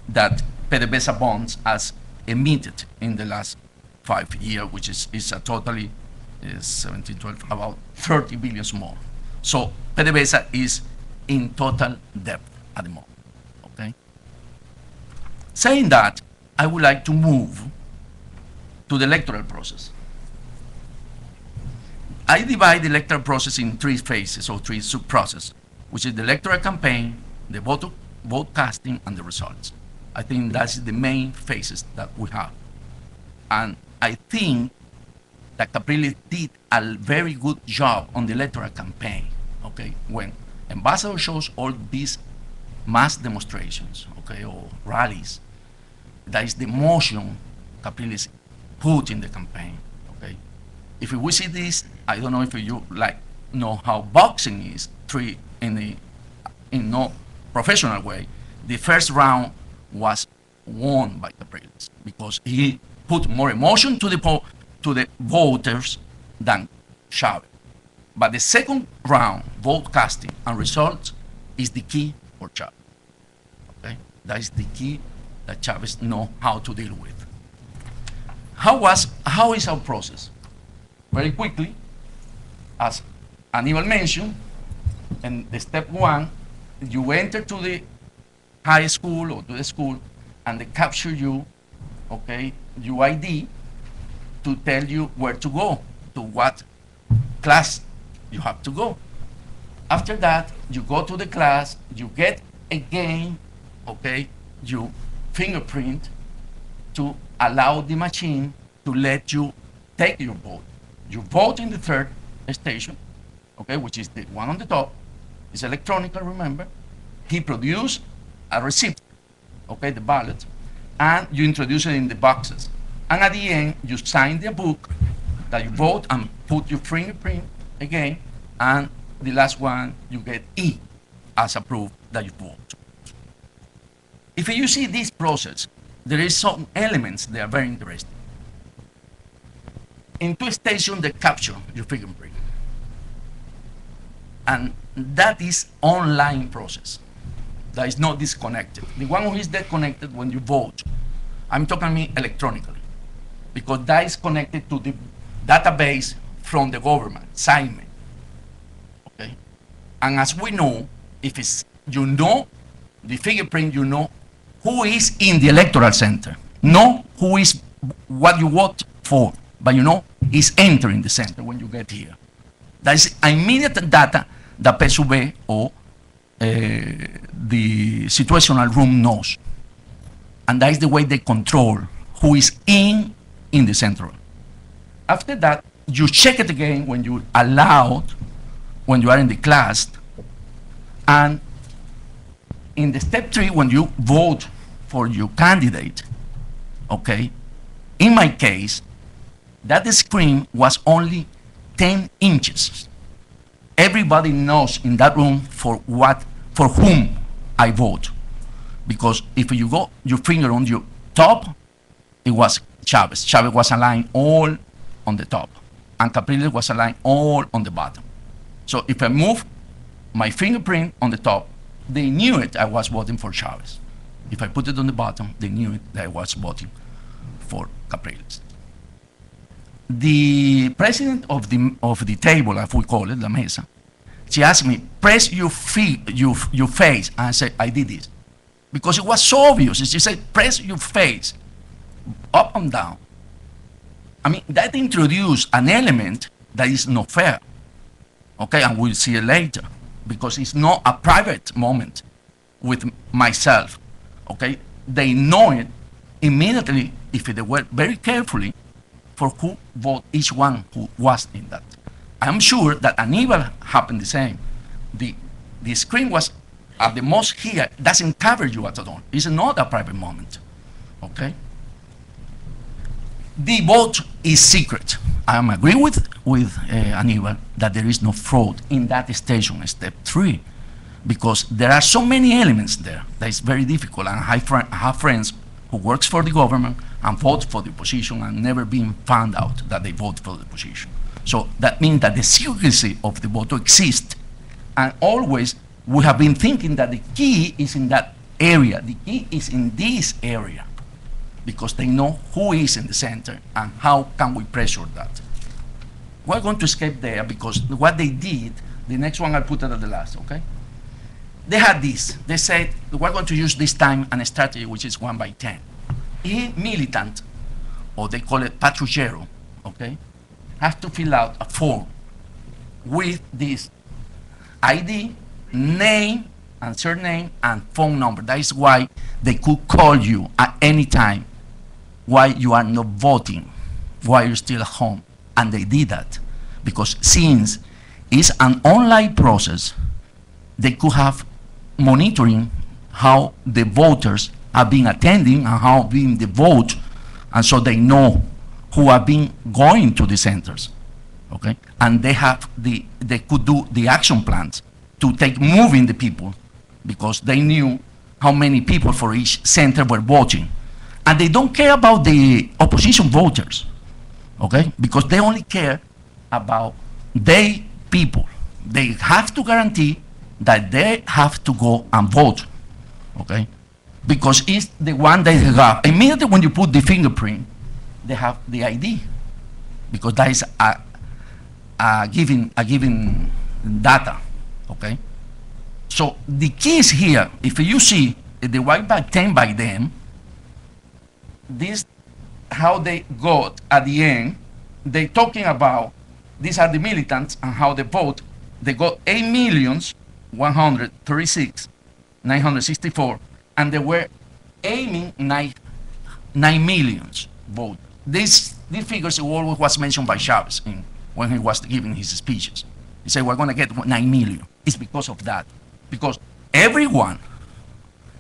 that PDVSA bonds has emitted in the last 5 years, which is a totally 17, 12, about 30 billion more. So PDVSA is in total debt at the moment, okay? Saying that, I would like to move to the electoral process. I divide the electoral process in 3 phases or 3 sub-processes, which is the electoral campaign, the vote casting, and the results. I think that's the main phases that we have. And I think that Capriles did a very good job on the electoral campaign, okay? When ambassador shows all these mass demonstrations, okay, or rallies, that is the motion Capriles put in the campaign, okay? If we see this, I don't know if you know how boxing is treated in no professional way. The first round was won by Capriles because he put more emotion to the voters than Chavez. But the second round, vote casting and results, is the key for Chavez. Okay, that is the key that Chavez know how to deal with. How is our process? Very quickly, as Aníbal mentioned, in the step 1, you enter to the high school or to the school, and they capture you, okay, your ID, to tell you where to go, to what class you have to go. After that, you go to the class, you get again, okay, your fingerprint to allow the machine to let you take your vote. You vote in the third station, okay, which is the one on the top. It's electronic, remember. He produced a receipt, okay, the ballot, and you introduce it in the boxes. And at the end, you sign the book that you vote and put your fingerprint again, and the last one, you get E as a proof that you vote. If you see this process, there is some elements that are very interesting. In 2 stations, they capture your fingerprint. And that is online process. That is not disconnected. The one who is disconnected when you vote, I'm talking electronically, because that is connected to the database from the government, SIME. Okay? And as we know, if it's, you know, the fingerprint, you know who is in the electoral center. Not who is what you vote for, but you know is entering the center when you get here. That is immediate data that PSUV or the situational room knows. And that is the way they control who is in the central. After that, you check it again when you allowed, when you are in the class, and in the step 3, when you vote for your candidate, okay, in my case, that screen was only 10 inches. Everybody knows in that room for whom I vote. Because if you go your finger on your top, it was Chavez. Chavez was aligned all on the top, and Capriles was aligned all on the bottom. So if I move my fingerprint on the top, they knew it, I was voting for Chavez. If I put it on the bottom, they knew it, that I was voting for Capriles. The president of the table, as we call it, la mesa, she asked me, press your face, and I said, I did this. Because it was so obvious. She said, press your face, up and down. I mean, that introduced an element that is not fair. Okay, and we'll see it later, because it's not a private moment with myself. Okay, they know it immediately if they were very carefully for who vote each one who was in that. I'm sure that Aníbal happened the same. The screen was at the most here, doesn't cover you at all. It's not a private moment, okay? The vote is secret. I am agree with Aníbal that there is no fraud in that station, step 3, because there are so many elements there that it's very difficult. And I have friends who works for the government and vote for the opposition and never been found out that they vote for the opposition. So that means that the secrecy of the vote exists, and always we have been thinking that the key is in that area. The key is in this area, because they know who is in the center and how can we pressure that. We're going to escape there because what they did, the next one I'll put it at the last, okay? They had this. They said, we're going to use this time and a strategy which is 1 by 10. A militant, or they call it patrullero, okay, has to fill out a form with this ID, name, and surname, and phone number. That is why they could call you at any time while you are not voting, while you're still at home. And they did that because since it's an online process, they could have monitoring how the voters have been attending and how been the vote, and so they know who have been going to the centers, okay? And they could do the action plans to take moving the people because they knew how many people for each center were voting. And they don't care about the opposition voters, okay? Because they only care about their people. They have to guarantee that they have to go and vote, okay? Because it's the one they have. Immediately when you put the fingerprint, they have the ID, because that is a given data, okay? So the key is here. If you see the 1 by 10 by them, this how they got at the end. They talking about these are the militants and how they vote. They got 8,136,964, and they were aiming 9 millions vote. These figures always was mentioned by Chavez when he was giving his speeches. He said, we're going to get 9 million. It's because of that. Because everyone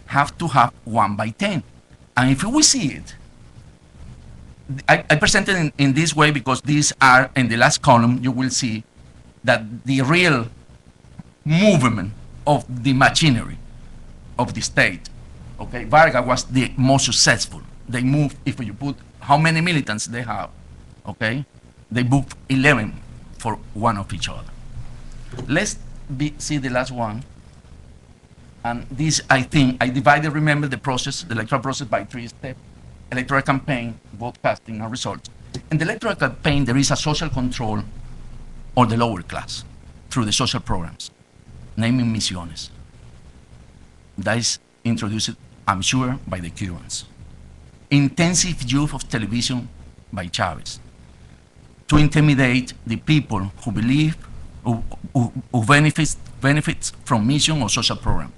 have to have 1 by 10. And if we see it, I presented in this way because these are in the last column, you will see that the real movement of the machinery of the state, okay, Vargas was the most successful. They moved, if you put how many militants they have, okay, they moved 11 for one of each other. Let's see the last one. And this, I think, I divided, remember, the process, the electoral process by 3 steps: electoral campaign, vote casting, and results. In the electoral campaign, there is a social control of the lower class through the social programs, naming misiones. That is introduced I'm sure, by the Cubans. Intensive use of television by Chavez to intimidate the people who believe, who benefits from mission or social program,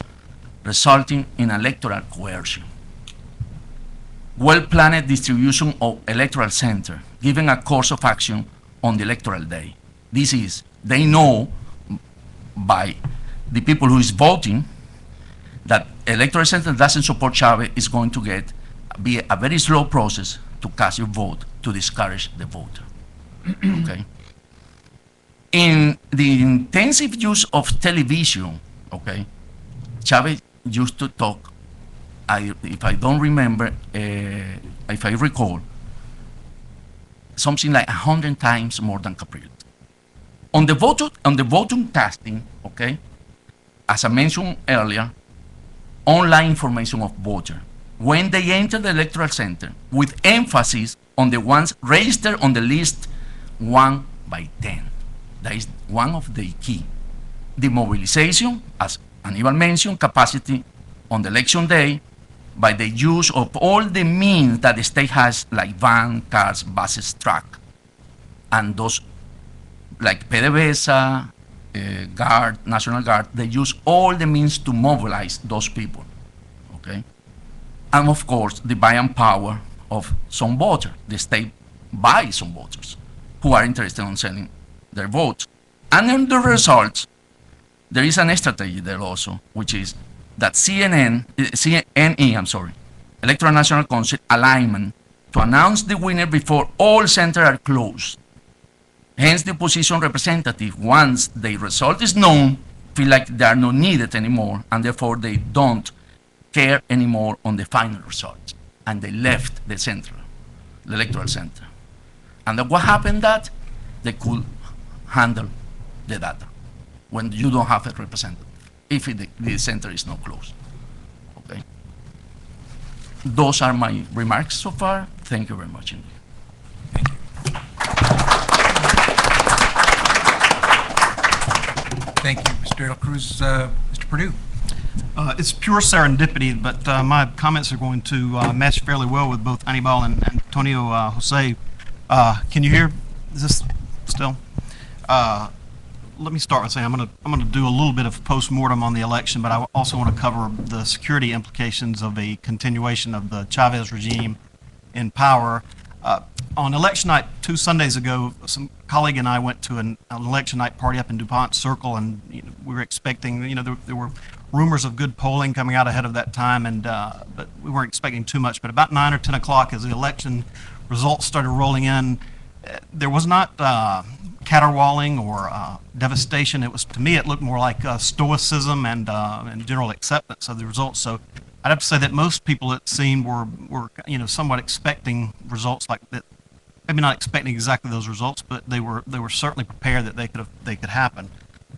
resulting in electoral coercion. Well-planned distribution of electoral center, giving a course of action on the electoral day. This is, they know by the people who is voting that electoral center doesn't support Chavez is going to be a very slow process to cast your vote to discourage the voter. Okay. In the intensive use of television, okay, Chavez used to talk, if I don't remember, if I recall, something like 100 times more than Capriles. On the voting casting, okay, as I mentioned earlier, online information of voter. When they enter the electoral center, with emphasis on the ones registered on the list 1 by 10. That is one of the key. The mobilization, as Aníbal mentioned, capacity on the election day by the use of all the means that the state has, like van, cars, buses, truck, and those like PDVSA, Guard, National Guard, they use all the means to mobilize those people, okay? And of course, the buying power of some voters. The state buys some voters who are interested in selling their votes. And in the results, there is an strategy there also, which is that CNE, Electoral National Council alignment to announce the winner before all centers are closed. Hence, the opposition representative, once the result is known, feel like they are not needed anymore, and therefore they don't care anymore on the final result. And they left the electoral center. And then what happened that they could handle the data when you don't have a representative, if the center is not closed. Okay. Those are my remarks so far. Thank you very much indeed. Thank you. Thank you, Mr. De La Cruz. Mr. Perdue. It's pure serendipity, but my comments are going to match fairly well with both Anibal and Antonio Jose. Can you hear? Is this still? Let me start with saying I'm going to do a little bit of post-mortem on the election, but I also want to cover the security implications of a continuation of the Chavez regime in power. On election night 2 Sundays ago, some colleague and I went to an election night party up in DuPont Circle, and we were expecting, there were rumors of good polling coming out ahead of that time, and but we weren't expecting too much. But about 9 or 10 o'clock, as the election results started rolling in, there was not caterwauling or devastation. It was, to me, it looked more like stoicism and general acceptance of the results. So I'd have to say that most people, it seemed, were somewhat expecting results like that. Maybe not expecting exactly those results, but they were certainly prepared that they could happen.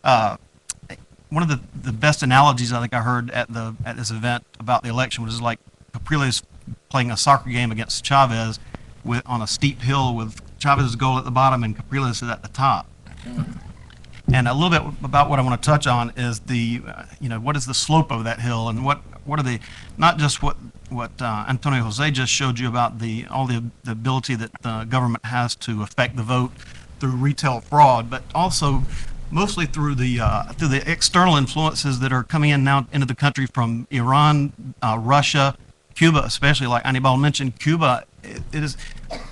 One of the best analogies I think I heard at this event about the election was like Capriles playing a soccer game against Chavez on a steep hill with Chavez's goal at the bottom and Capriles is at the top. And a little bit about what I want to touch on is the what is the slope of that hill, and what are the, not just what Antonio Jose just showed you about the ability that the government has to affect the vote through retail fraud, but also mostly through the external influences that are coming in now into the country from Iran, Russia, Cuba, especially, like Anibal mentioned. Cuba, it is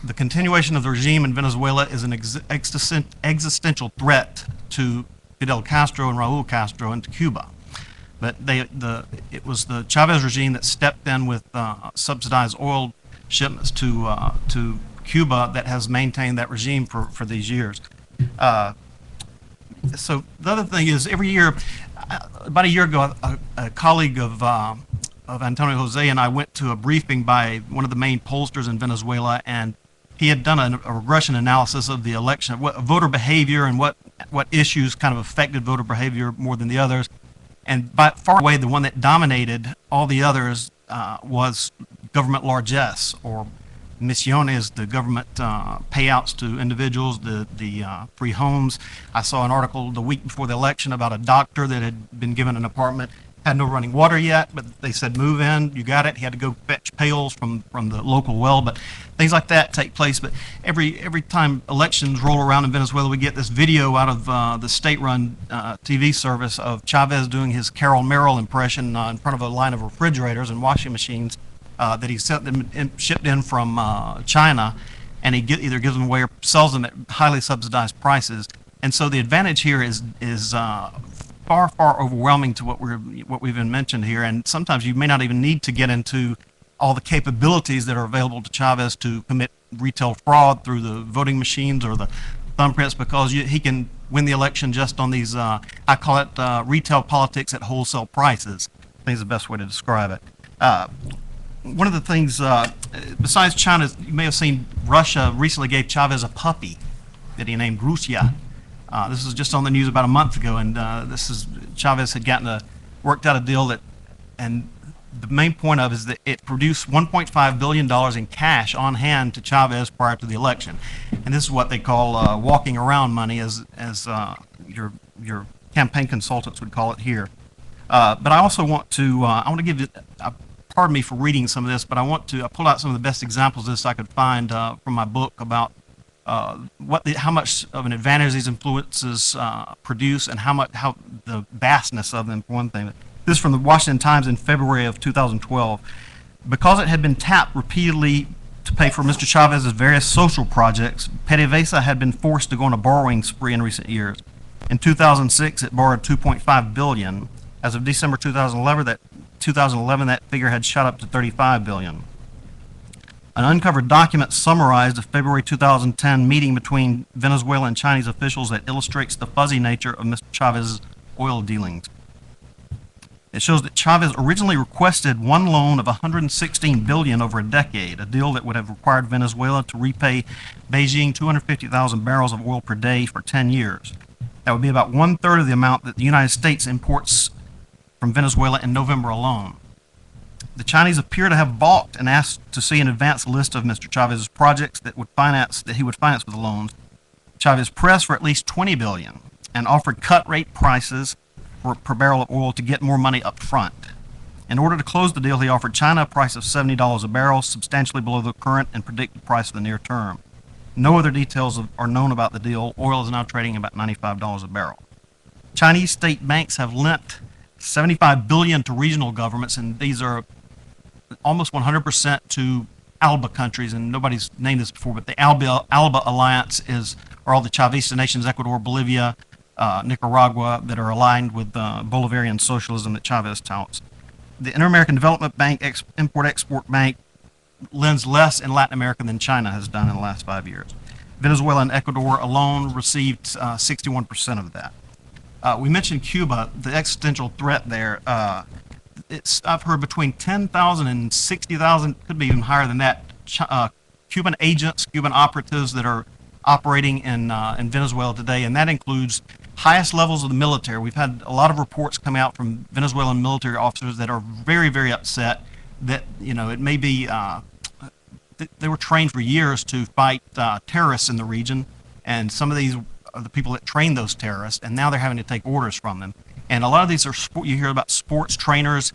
the continuation of the regime in Venezuela is an existential threat to Fidel Castro and Raul Castro and to Cuba. But it was the Chavez regime that stepped in with subsidized oil shipments to Cuba that has maintained that regime for these years. So the other thing is, every year, about a year ago, a colleague of Antonio Jose and I went to a briefing by one of the main pollsters in Venezuela, and he had done a regression analysis of the election, what voter behavior and what issues kind of affected voter behavior more than the others. And by far away, the one that dominated all the others was government largesse, or misiones, the government payouts to individuals, the free homes. I saw an article the week before the election about a doctor that had been given an apartment. had no running water yet, but they said, move in, you got it. He had to go fetch pails from the local well, but things like that take place. But every time elections roll around in Venezuela, we get this video out of the state-run TV service of Chavez doing his Carol Merrill impression in front of a line of refrigerators and washing machines that he shipped in from China, and he either gives them away or sells them at highly subsidized prices. And so the advantage here is far, far overwhelming to what we've been mentioned here, and sometimes you may not even need to get into all the capabilities that are available to Chavez to commit retail fraud through the voting machines or the thumbprints, because he can win the election just on these, I call it retail politics at wholesale prices. I think is the best way to describe it. One of the things, besides China, you may have seen Russia recently gave Chavez a puppy that he named Russia. This was just on the news about a month ago, and Chavez had worked out a deal that, and the main point of it is that it produced $1.5 billion in cash on hand to Chavez prior to the election. And this is what they call walking around money, as your campaign consultants would call it here. But I also want to, give you, pardon me for reading some of this, but I pulled out some of the best examples of this I could find from my book about how much of an advantage these influences produce, and how the vastness of them, for one thing. This is from the Washington Times in February of 2012. Because it had been tapped repeatedly to pay for Mr. Chavez's various social projects, PDVSA had been forced to go on a borrowing spree in recent years. In 2006, it borrowed $2.5 billion. As of December 2011, that figure had shot up to $35 billion. An uncovered document summarized a February 2010 meeting between Venezuelan and Chinese officials that illustrates the fuzzy nature of Mr. Chavez's oil dealings. It shows that Chavez originally requested one loan of $116 billion over a decade, a deal that would have required Venezuela to repay Beijing 250,000 barrels of oil per day for 10 years. That would be about 1/3 of the amount that the United States imports from Venezuela in November alone. The Chinese appear to have balked and asked to see an advance list of Mr. Chavez's projects that he would finance with the loans. Chavez pressed for at least $20 billion and offered cut rate prices per barrel of oil to get more money up front. In order to close the deal, he offered China a price of $70 a barrel, substantially below the current and predicted price of the near term. No other details are known about the deal. Oil is now trading about $95 a barrel. Chinese state banks have lent $75 billion to regional governments, and these are almost 100% to ALBA countries, and nobody's named this before, but the ALBA Alliance are all the Chavista nations, Ecuador, Bolivia, Nicaragua, that are aligned with Bolivarian socialism that Chavez touts. The Inter-American Development Bank, Import-Export Bank, lends less in Latin America than China has done in the last 5 years. Venezuela and Ecuador alone received 61% of that. We mentioned Cuba, the existential threat there. I've heard between 10,000 and 60,000, could be even higher than that, Cuban agents, Cuban operatives that are operating in Venezuela today, and that includes highest levels of the military. We've had a lot of reports come out from Venezuelan military officers that are very, very upset that, it may be, they were trained for years to fight terrorists in the region, and some of these are the people that train those terrorists, and now they're having to take orders from them. And a lot of these are, you hear about sports trainers.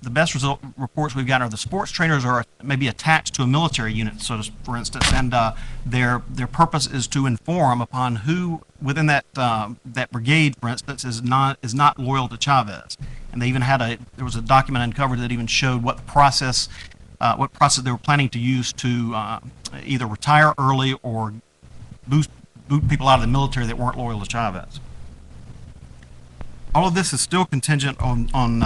The best reports we've gotten are the sports trainers are maybe attached to a military unit, for instance, and their purpose is to inform upon who within that brigade, for instance, is not loyal to Chavez. And they even had there was a document uncovered that even showed what process they were planning to use to either retire early or boot people out of the military that weren't loyal to Chavez. All of this is still contingent on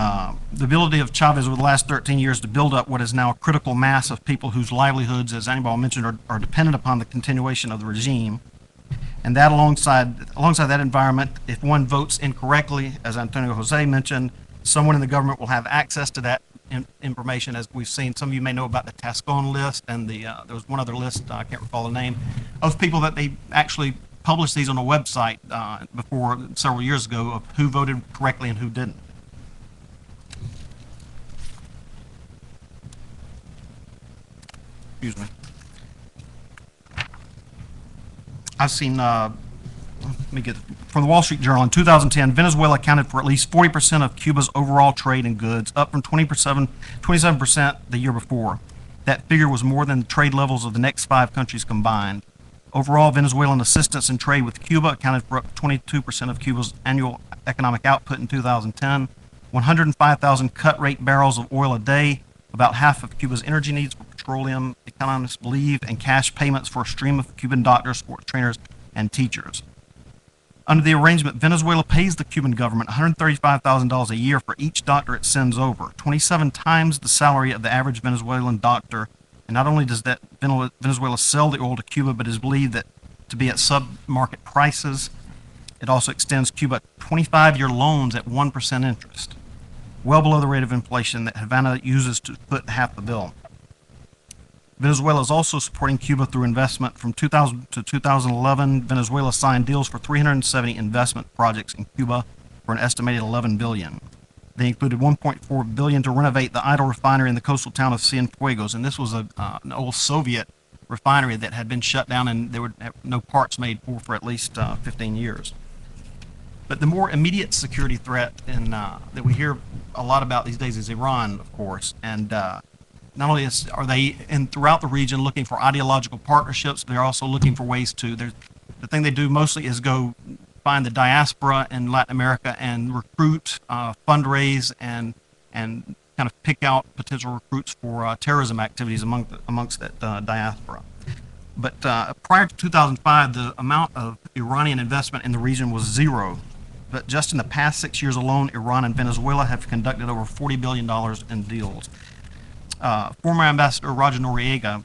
the ability of Chavez over the last 13 years to build up what is now a critical mass of people whose livelihoods, as Anibal mentioned, are dependent upon the continuation of the regime. And that alongside that environment, if one votes incorrectly, as Antonio Jose mentioned, someone in the government will have access to that information, as we've seen. Some of you may know about the Tascon list, and there was one other list, I can't recall the name, of people that they actually published these on a website before several years ago of who voted correctly and who didn't. Excuse me. I've seen, let me get from the Wall Street Journal. In 2010, Venezuela accounted for at least 40% of Cuba's overall trade in goods, up from 27% the year before. That figure was more than the trade levels of the next 5 countries combined. Overall, Venezuelan assistance in trade with Cuba accounted for up to 22% of Cuba's annual economic output in 2010. 105,000 cut-rate barrels of oil a day, about half of Cuba's energy needs for petroleum, economists believe, and cash payments for a stream of Cuban doctors, sports trainers, and teachers. Under the arrangement, Venezuela pays the Cuban government $135,000 a year for each doctor it sends over, 27 times the salary of the average Venezuelan doctor. And not only does that Venezuela sell the oil to Cuba, but is believed that to be at sub-market prices. It also extends Cuba 25-year loans at 1% interest, well below the rate of inflation that Havana uses to foot half the bill. Venezuela is also supporting Cuba through investment. From 2000 to 2011, Venezuela signed deals for 370 investment projects in Cuba for an estimated $11 billion. They included $1.4 billion to renovate the idle refinery in the coastal town of Cienfuegos, and this was an old Soviet refinery that had been shut down and there were no parts made for at least 15 years. But the more immediate security threat that we hear a lot about these days is Iran, of course, and not only are they throughout the region looking for ideological partnerships, they're also looking for ways to, the thing they do mostly is go find the diaspora in Latin America and recruit, fundraise, and kind of pick out potential recruits for terrorism activities amongst that diaspora. But prior to 2005, the amount of Iranian investment in the region was zero. But just in the past 6 years alone, Iran and Venezuela have conducted over $40 billion in deals. Former Ambassador Roger Noriega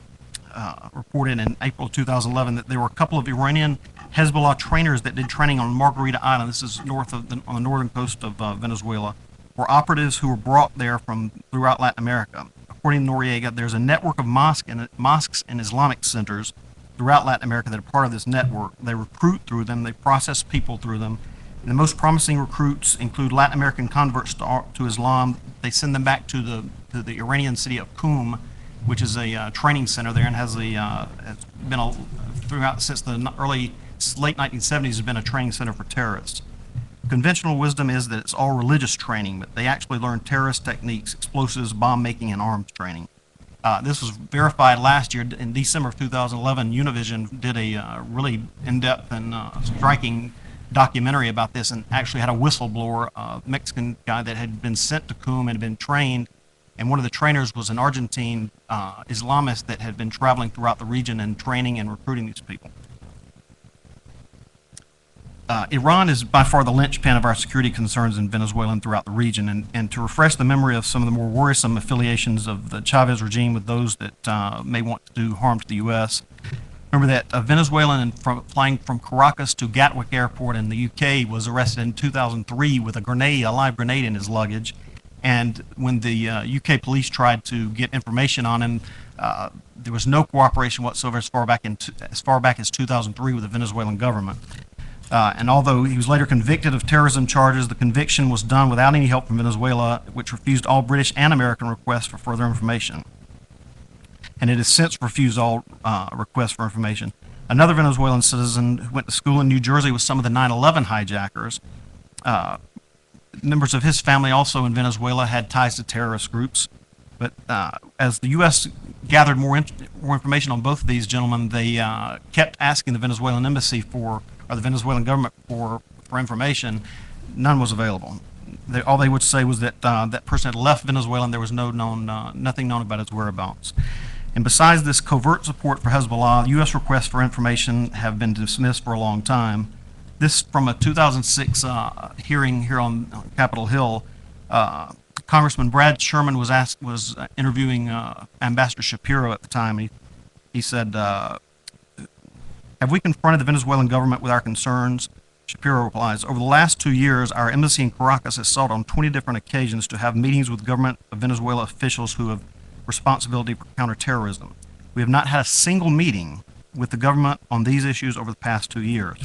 reported in April 2011 that there were a couple of Iranian Hezbollah trainers that did training on Margarita Island. This is on the northern coast of Venezuela, were operatives who were brought there from throughout Latin America. According to Noriega, there's a network of mosques and Islamic centers throughout Latin America that are part of this network. They recruit through them, they process people through them. And the most promising recruits include Latin American converts to Islam. They send them back to the Iranian city of Qum, which is a training center there, and has been throughout since the late 1970s has been a training center for terrorists. Conventional wisdom is that it's all religious training, but they actually learn terrorist techniques, explosives, bomb making, and arms training. This was verified last year. In December of 2011, Univision did a really in-depth and striking documentary about this, and actually had a whistleblower, a Mexican guy that had been sent to Qum and had been trained, and one of the trainers was an Argentine Islamist that had been traveling throughout the region and training and recruiting these people. Iran is by far the linchpin of our security concerns in Venezuela and throughout the region, and to refresh the memory of some of the more worrisome affiliations of the Chavez regime with those that may want to do harm to the U.S., remember that a Venezuelan flying from Caracas to Gatwick Airport in the UK was arrested in 2003 with a live grenade in his luggage. And when the UK police tried to get information on him, there was no cooperation whatsoever as far back as 2003 with the Venezuelan government. And although he was later convicted of terrorism charges, the conviction was done without any help from Venezuela, which refused all British and American requests for further information. And it has since refused all requests for information. Another Venezuelan citizen who went to school in New Jersey with some of the 9/11 hijackers, members of his family also in Venezuela had ties to terrorist groups. But as the U.S. gathered more information on both of these gentlemen, they kept asking the Venezuelan embassy or the Venezuelan government for information. None was available. All they would say was that that person had left Venezuela and there was nothing known about his whereabouts. And besides this covert support for Hezbollah, U.S. requests for information have been dismissed for a long time. This from a 2006 hearing here on Capitol Hill. Congressman Brad Sherman was interviewing Ambassador Shapiro at the time. He said, "Have we confronted the Venezuelan government with our concerns?" Shapiro replies, "Over the last 2 years, our embassy in Caracas has sought on 20 different occasions to have meetings with government of Venezuela officials who have responsibility for counterterrorism. We have not had a single meeting with the government on these issues over the past 2 years."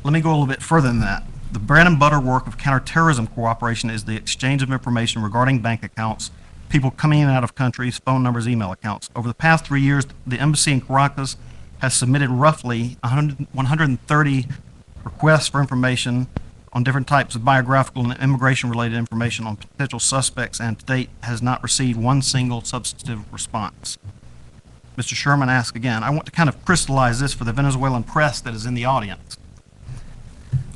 Let me go a little bit further than that. The bread and butter work of counterterrorism cooperation is the exchange of information regarding bank accounts, people coming in and out of countries, phone numbers, email accounts. Over the past 3 years, the embassy in Caracas has submitted roughly 130 requests for information on different types of biographical and immigration-related information on potential suspects, and to date has not received one single substantive response. Mr. Sherman asks again, I want to kind of crystallize this for the Venezuelan press that is in the audience.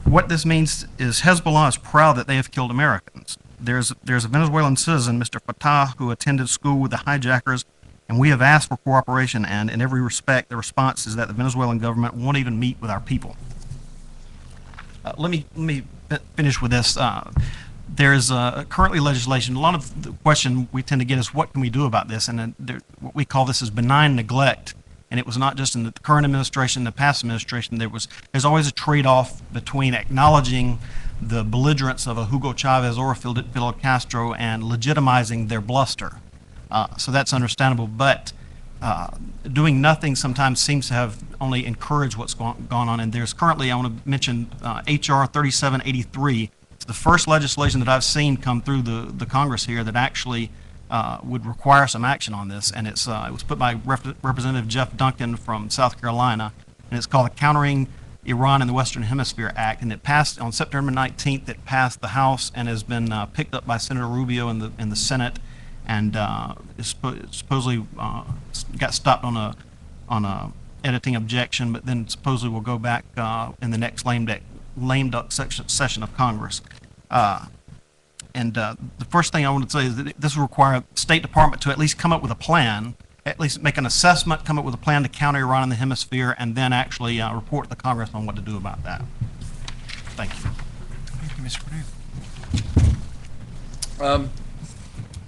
What this means is Hezbollah is proud that they have killed Americans. There's a Venezuelan citizen, Mr. Patr, who attended school with the hijackers, and we have asked for cooperation, and in every respect, the response is that the Venezuelan government won't even meet with our people. Let me finish with this. There's currently legislation. A lot of the question we tend to get is what can we do about this? And what we call this is benign neglect. And it was not just in the current administration, the past administration. There's always a trade-off between acknowledging the belligerence of a Hugo Chávez or a Fidel Castro and legitimizing their bluster. So that's understandable. But doing nothing sometimes seems to have only encouraged what's gone on. And there's currently, I want to mention H.R. 3783. It's the first legislation that I've seen come through the Congress here that actually would require some action on this. And it was put by Representative Jeff Duncan from South Carolina. And it's called the Countering Iran in the Western Hemisphere Act. And it passed on September 19th. It passed the House and has been picked up by Senator Rubio in the Senate. And it supposedly got stopped on a editing objection, but then supposedly will go back in the next lame duck session of Congress. The first thing I want to say is that this will require the State Department to at least come up with a plan, at least make an assessment, come up with a plan to counter Iran in the hemisphere, and then actually report to the Congress on what to do about that. Thank you. Thank you, Mr. Purdue.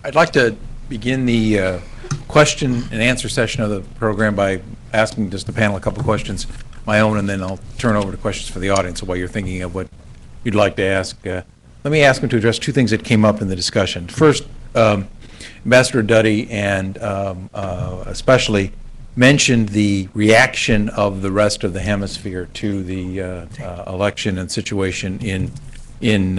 I'd like to begin the question and answer session of the program by asking just the panel a couple of questions, my own, and then I'll turn over to questions for the audience while you're thinking of what you'd like to ask. Let me ask him to address two things that came up in the discussion. First, Ambassador Tuddy and especially mentioned the reaction of the rest of the hemisphere to the election and situation in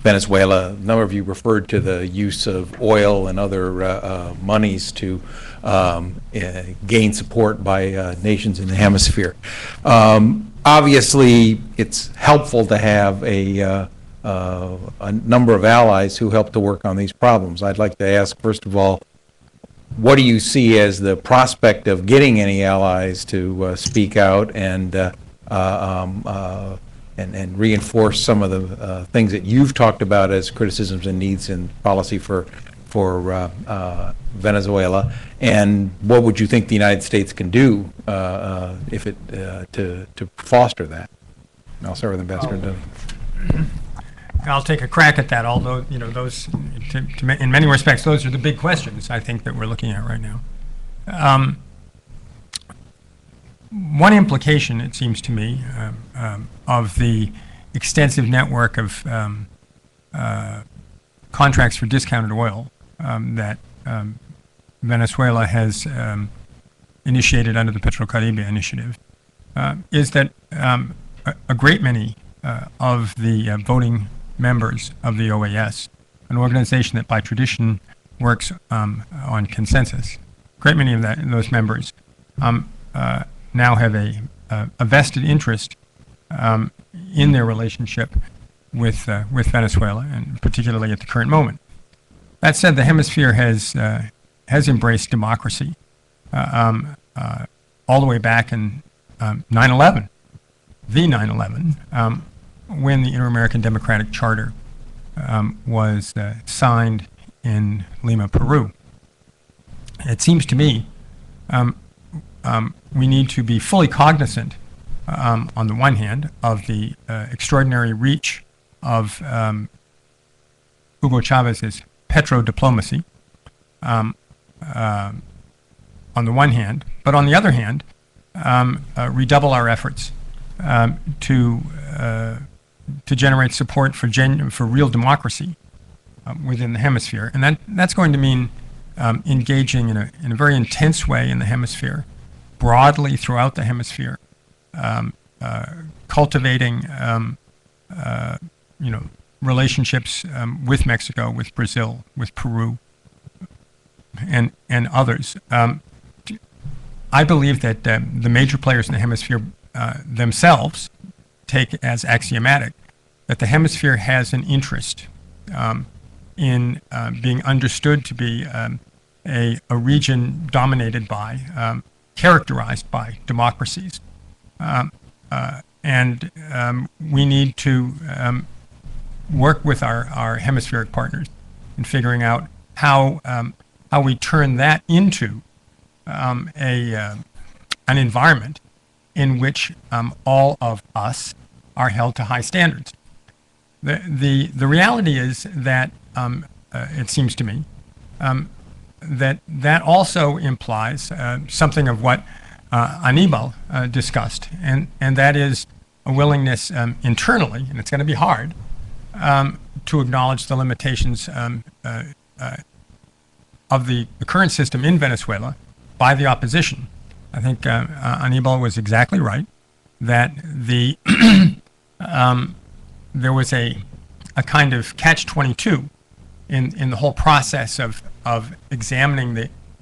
Venezuela. A number of you referred to the use of oil and other monies to gain support by nations in the hemisphere. Obviously, it's helpful to have a number of allies who help to work on these problems. I'd like to ask, first of all, what do you see as the prospect of getting any allies to speak out and reinforce some of the things that you've talked about as criticisms and needs in policy for Venezuela, and what would you think the United States can do if it to foster that? And I'll start with Ambassador Dunn. I'll take a crack at that, although, you know, those, in many respects, those are the big questions, I think, that we're looking at right now. One implication, it seems to me, of the extensive network of contracts for discounted oil that Venezuela has initiated under the Petrocaribe initiative is that a great many of the voting members of the OAS, an organization that by tradition works on consensus, a great many of those members now have a vested interest in their relationship with Venezuela, and particularly at the current moment. That said, the hemisphere has embraced democracy all the way back in 9/11, the 9/11, when the Inter-American Democratic Charter was signed in Lima, Peru. It seems to me we need to be fully cognizant, on the one hand, of the extraordinary reach of Hugo Chávez's petrodiplomacy, on the one hand, but on the other hand, redouble our efforts to generate support for real democracy within the hemisphere, and that's going to mean engaging in a very intense way in the hemisphere, broadly throughout the hemisphere, cultivating relationships with Mexico, with Brazil, with Peru, and others. I believe that the major players in the hemisphere themselves take as axiomatic that the Hemisphere has an interest in being understood to be a region dominated by, characterized by democracies. And we need to work with our hemispheric partners in figuring out how we turn that into an environment in which all of us are held to high standards. The reality is that it seems to me that also implies something of what Anibal discussed, and that is a willingness internally, and it's going to be hard, to acknowledge the limitations of the current system in Venezuela by the opposition. I think Anibal was exactly right that there was a kind of catch-22 in the whole process of examining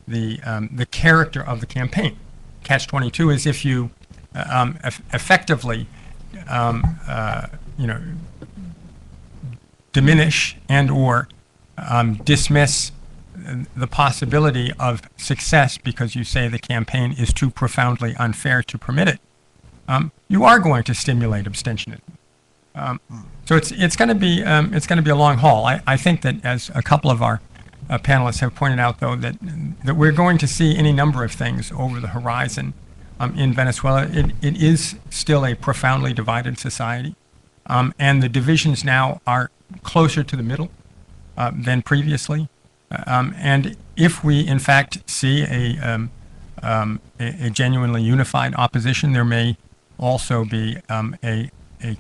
the character of the campaign. Catch-22 is if you effectively diminish and or dismiss the possibility of success because you say the campaign is too profoundly unfair to permit it, you are going to stimulate abstentionism. So it's going to be a long haul. I think that, as a couple of our panelists have pointed out, though, that we're going to see any number of things over the horizon in Venezuela. It is still a profoundly divided society, and the divisions now are closer to the middle than previously. And if we, in fact, see a genuinely unified opposition, there may also be a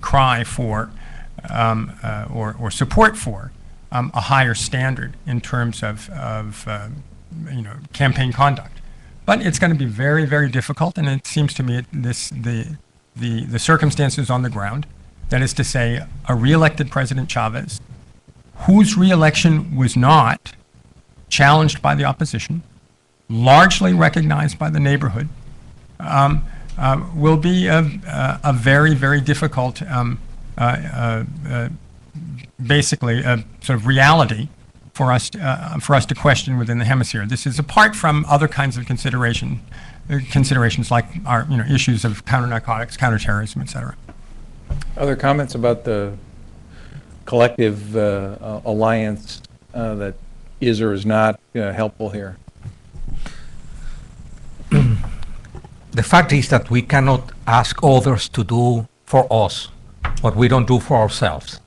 cry for or support for a higher standard in terms of campaign conduct. But it's going to be very, very difficult, and it seems to me the circumstances on the ground, that is to say, a re-elected President Chavez, whose re-election was not challenged by the opposition, largely recognized by the neighborhood, will be a very, very difficult, basically a sort of reality for us to question within the hemisphere. This is apart from other kinds of considerations like our issues of counter-narcotics, counter-terrorism, et cetera. Other comments about the collective alliance that is or is not helpful here? The fact is that we cannot ask others to do for us what we don't do for ourselves.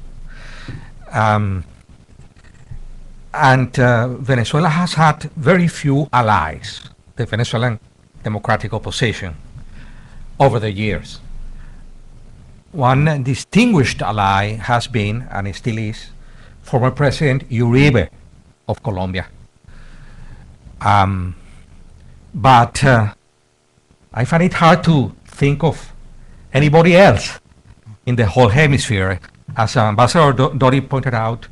Venezuela has had very few allies, the Venezuelan democratic opposition, over the years. One distinguished ally has been, and still is, former President Uribe of Colombia. But I find it hard to think of anybody else in the whole hemisphere. As Ambassador Tuddy pointed out,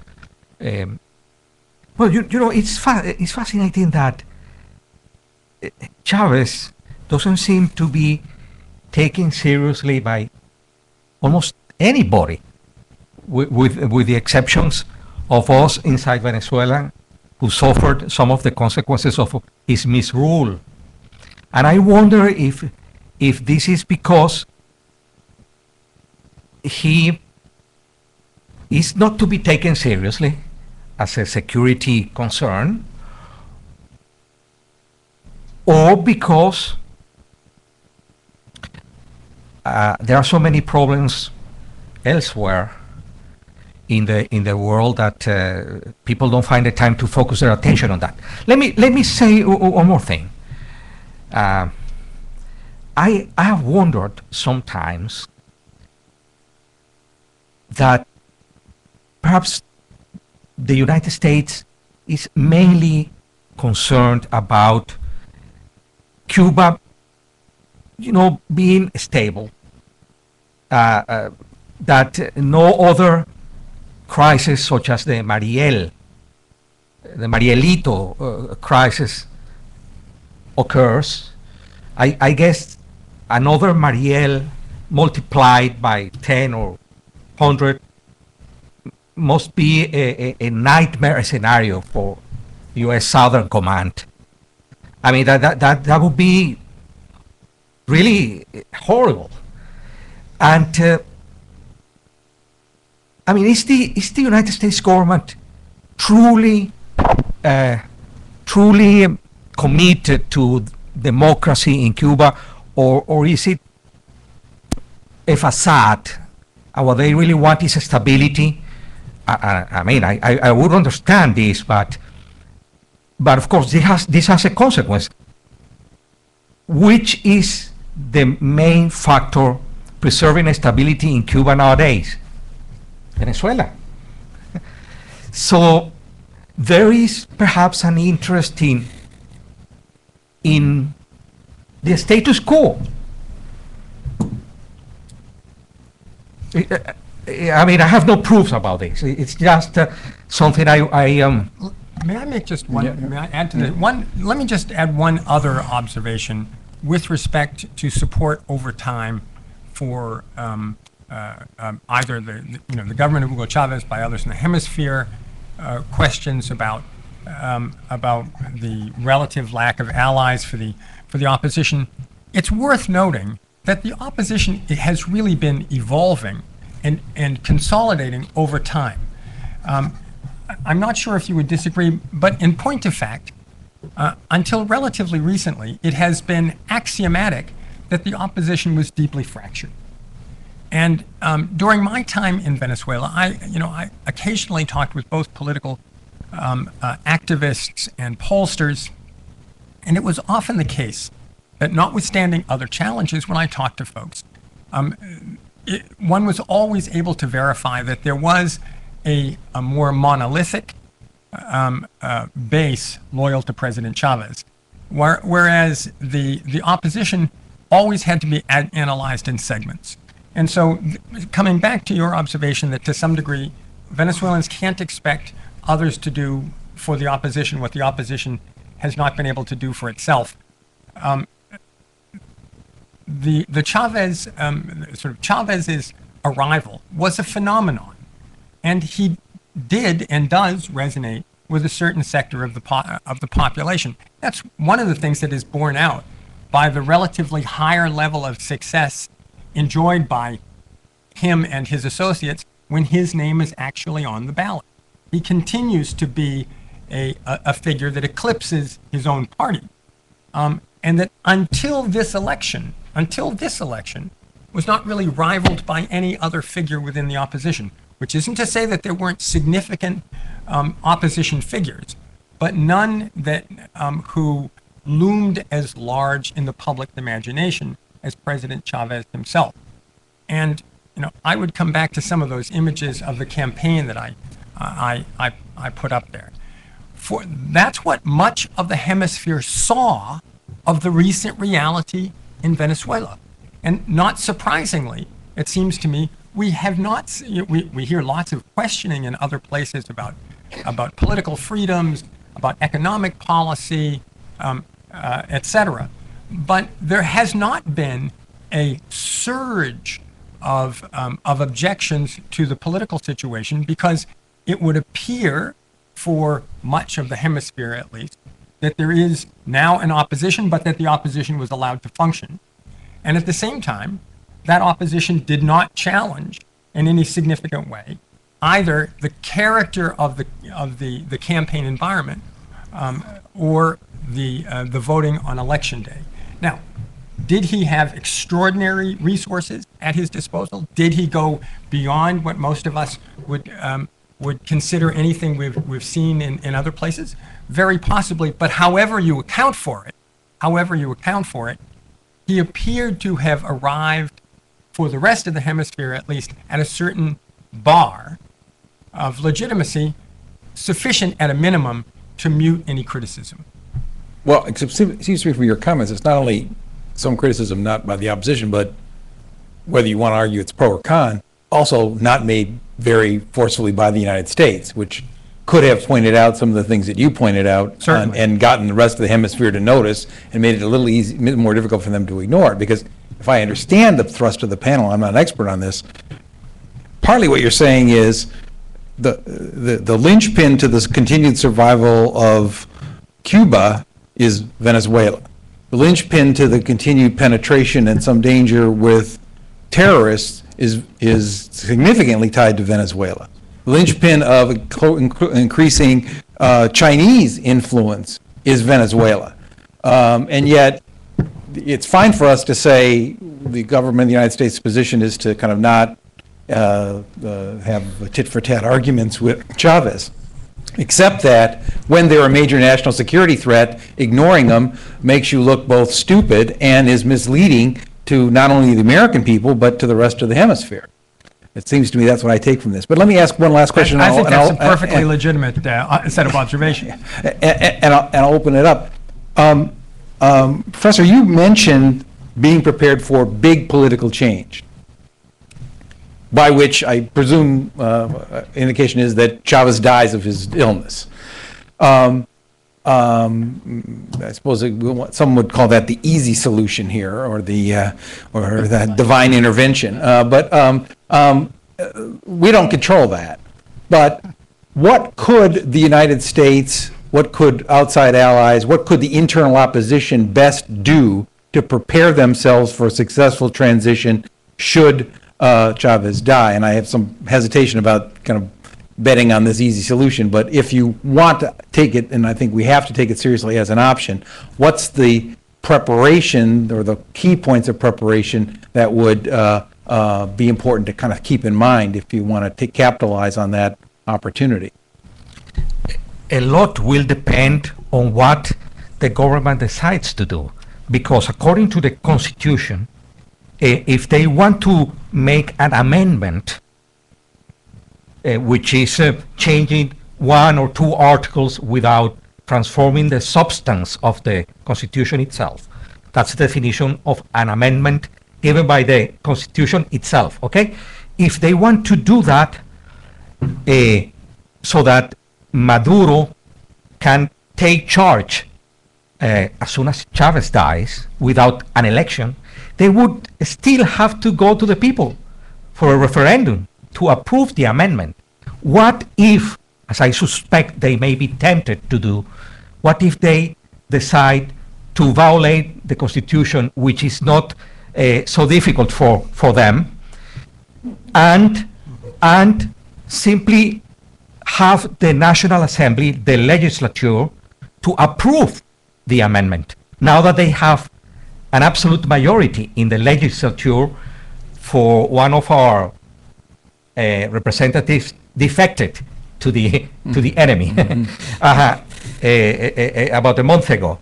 well, it's fascinating that Chavez doesn't seem to be taken seriously by almost anybody, with the exceptions of us inside Venezuela, who suffered some of the consequences of his misrule. And I wonder if this is because he is not to be taken seriously as a security concern, or because there are so many problems elsewhere in the world that people don't find the time to focus their attention on that. Let me say one more thing. I have wondered sometimes that perhaps the United States is mainly concerned about Cuba, being stable, that no other crisis such as the Marielito crisis occurs. I guess another Mariel multiplied by 10 or 100 must be a nightmare scenario for U.S. Southern Command. I mean, that would be really horrible. And I mean, is the United States government truly committed to democracy in Cuba, or is it a facade? And what they really want is stability. I mean, I would understand this, but of course this has a consequence. Which is the main factor preserving stability in Cuba nowadays? Venezuela. So there is perhaps an interest in the status quo. I mean, I have no proofs about this. It's just something I May I make just one, Yeah. may I add to that? Let me just add one other observation with respect to support over time for either the government of Hugo Chávez, by others in the Hemisphere, questions about the relative lack of allies for the opposition. It's worth noting that the opposition has really been evolving and consolidating over time. I'm not sure if you would disagree, but in point of fact, until relatively recently, it has been axiomatic that the opposition was deeply fractured. And during my time in Venezuela, I occasionally talked with both political activists and pollsters, and it was often the case that, notwithstanding other challenges, when I talked to folks, one was always able to verify that there was a more monolithic base loyal to President Chavez, whereas the opposition always had to be analyzed in segments. And so, coming back to your observation that to some degree, Venezuelans can't expect others to do for the opposition what the opposition has not been able to do for itself. The Chavez, Chavez's arrival was a phenomenon, and he did and does resonate with a certain sector of the population. That's one of the things that is borne out by the relatively higher level of success enjoyed by him and his associates when his name is actually on the ballot. He continues to be a figure that eclipses his own party. And that until this election was not really rivaled by any other figure within the opposition, which isn't to say that there weren't significant opposition figures, but none that who loomed as large in the public imagination as President Chavez himself. And I would come back to some of those images of the campaign that I put up there. That's what much of the Hemisphere saw of the recent reality in Venezuela. And not surprisingly, it seems to me, we have not, we hear lots of questioning in other places about political freedoms, about economic policy, etc. But there has not been a surge of objections to the political situation, because it would appear, for much of the Hemisphere at least, that there is now an opposition, but that the opposition was allowed to function. And at the same time, that opposition did not challenge in any significant way either the character of the campaign environment or the voting on election day. Now, did he have extraordinary resources at his disposal? Did he go beyond what most of us would consider anything we've seen in other places? Very possibly, but however you account for it, he appeared to have arrived, for the rest of the Hemisphere at least, at a certain bar of legitimacy sufficient at a minimum to mute any criticism. Well, it seems to me from your comments, it's not only some criticism not by the opposition, but whether you want to argue it's pro or con, also not made very forcefully by the United States, which could have pointed out some of the things that you pointed out and gotten the rest of the Hemisphere to notice and made it a little more difficult for them to ignore it. Because if I understand the thrust of the panel, I'm not an expert on this, partly what you're saying is the linchpin to this continued survival of Cuba is Venezuela. The linchpin to the continued penetration and some danger with terrorists is significantly tied to Venezuela. The linchpin of increasing Chinese influence is Venezuela. And yet, it's fine for us to say the government of the United States' position is to kind of not have tit-for-tat arguments with Chavez, except that when they're a major national security threat, ignoring them makes you look both stupid and is misleading to not only the American people, but to the rest of the hemisphere. It seems to me that's what I take from this. But let me ask one last question. I think that's a perfectly legitimate set of observations. And I'll open it up. Professor, you mentioned being prepared for big political change, by which I presume indication is that Chavez dies of his illness. I suppose some would call that the easy solution here, or the divine intervention. But we don't control that. But what could the United States, what could outside allies, what could the internal opposition best do to prepare themselves for a successful transition should Chavez die? And I have some hesitation about kind of betting on this easy solution, but if you want to take it, and I think we have to take it seriously as an option, what's the preparation or the key points of preparation that would be important to kind of keep in mind if you want to capitalize on that opportunity? A lot will depend on what the government decides to do, because according to the Constitution, if they want to make an amendment which is changing one or two articles without transforming the substance of the Constitution itself. That's the definition of an amendment given by the Constitution itself, okay? If they want to do that so that Maduro can take charge as soon as Chavez dies without an election, they would still have to go to the people for a referendum to approve the amendment. What if, as I suspect they may be tempted to do, what if they decide to violate the Constitution, which is not so difficult for them, and simply have the National Assembly, the legislature, to approve the amendment, now that they have an absolute majority in the legislature for one of our representatives defected to the enemy about a month ago.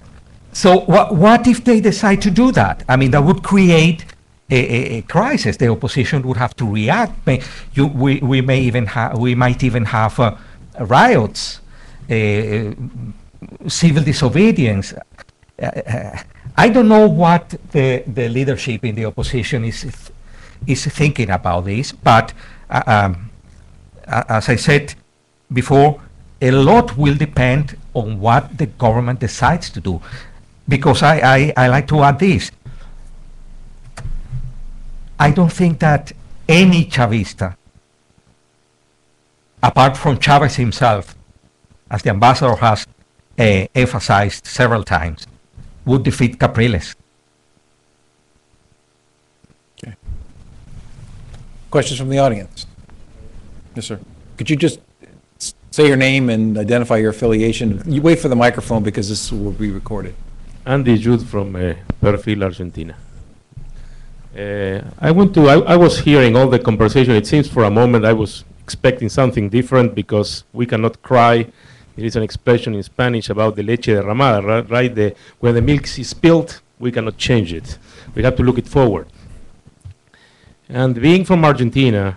So what if they decide to do that? I mean, that would create a crisis. The opposition would have to react. We might even have riots, civil disobedience. I don't know what the leadership in the opposition is thinking about this, but as I said before, a lot will depend on what the government decides to do. Because I like to add this. I don't think that any Chavista, apart from Chavez himself, as the ambassador has emphasized several times, would defeat Capriles. Okay. Questions from the audience? Yes, sir. Could you just say your name and identify your affiliation? You wait for the microphone because this will be recorded. Andy Jude from Perfil, Argentina. I was hearing all the conversation. It seems for a moment I was expecting something different because we cannot cry. There is an expression in Spanish about the leche derramada, right? When the milk is spilled, we cannot change it. We have to look it forward. And being from Argentina,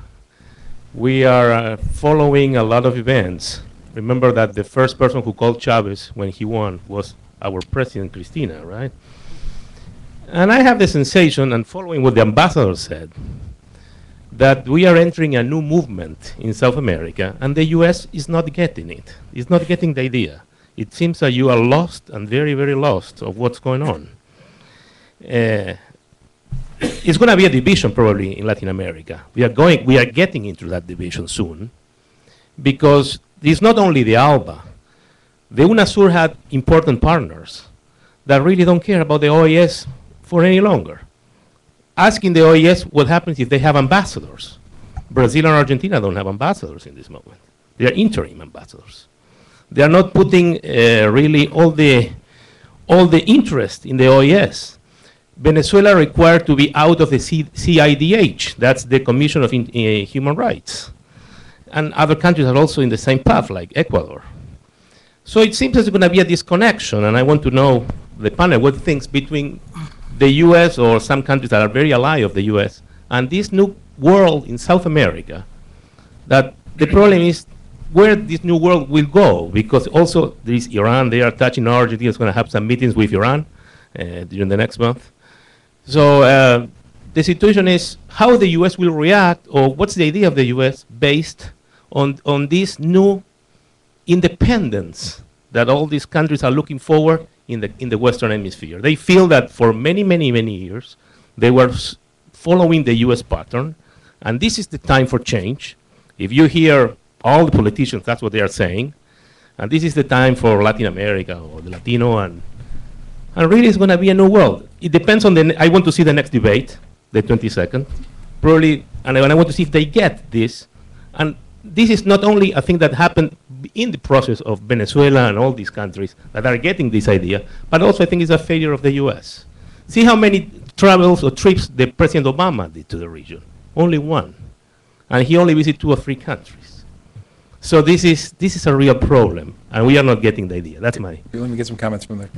we are following a lot of events. Remember that the first person who called Chavez when he won was our president, Cristina, right? And I have the sensation, and following what the ambassador said, that we are entering a new movement in South America, and the U.S. is not getting it. It's not getting the idea. It seems that you are lost and very, very lost of what's going on. it's going to be a division probably in Latin America. We are getting into that division soon, because it's not only the ALBA. The UNASUR had important partners that really don't care about the OAS for any longer. Asking the OAS what happens if they have ambassadors. Brazil and Argentina don't have ambassadors in this moment. They are interim ambassadors. They are not putting really all the interest in the OAS. Venezuela required to be out of the CIDH, that's the Commission of Human Rights. And other countries are also in the same path, like Ecuador. So it seems there's going to be a disconnection, and I want to know the panel what thinks between the US or some countries that are very ally of the US and this new world in South America, that the problem is where this new world will go, because also there is Iran, they are touching Argentina, is going to have some meetings with Iran during the next month. So the situation is how the US will react, or what's the idea of the US based on this new independence that all these countries are looking forward in the Western Hemisphere. They feel that for many, many, many years, they were following the US pattern, and this is the time for change. If you hear all the politicians, that's what they are saying, and this is the time for Latin America or the Latino, and really it's going to be a new world. It depends on I want to see the next debate, the 22nd, probably, and I want to see if they get this, and this is not only a thing that happened in the process of Venezuela and all these countries that are getting this idea, but also I think it's a failure of the US. See how many travels or trips the President Obama did to the region. Only one. And he only visited 2 or 3 countries. So this is a real problem, and we are not getting the idea. That's my... Let me get some comments from the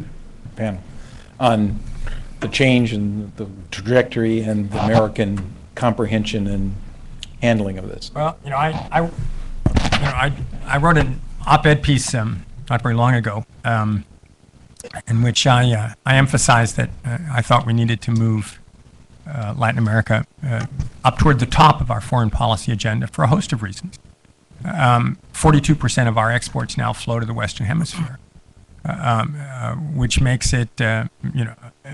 panel on the change in the trajectory and the American comprehension and handling of this. Well, I wrote an op-ed piece not very long ago in which I emphasized that I thought we needed to move Latin America up toward the top of our foreign policy agenda for a host of reasons. 42% of our exports now flow to the Western Hemisphere, which makes it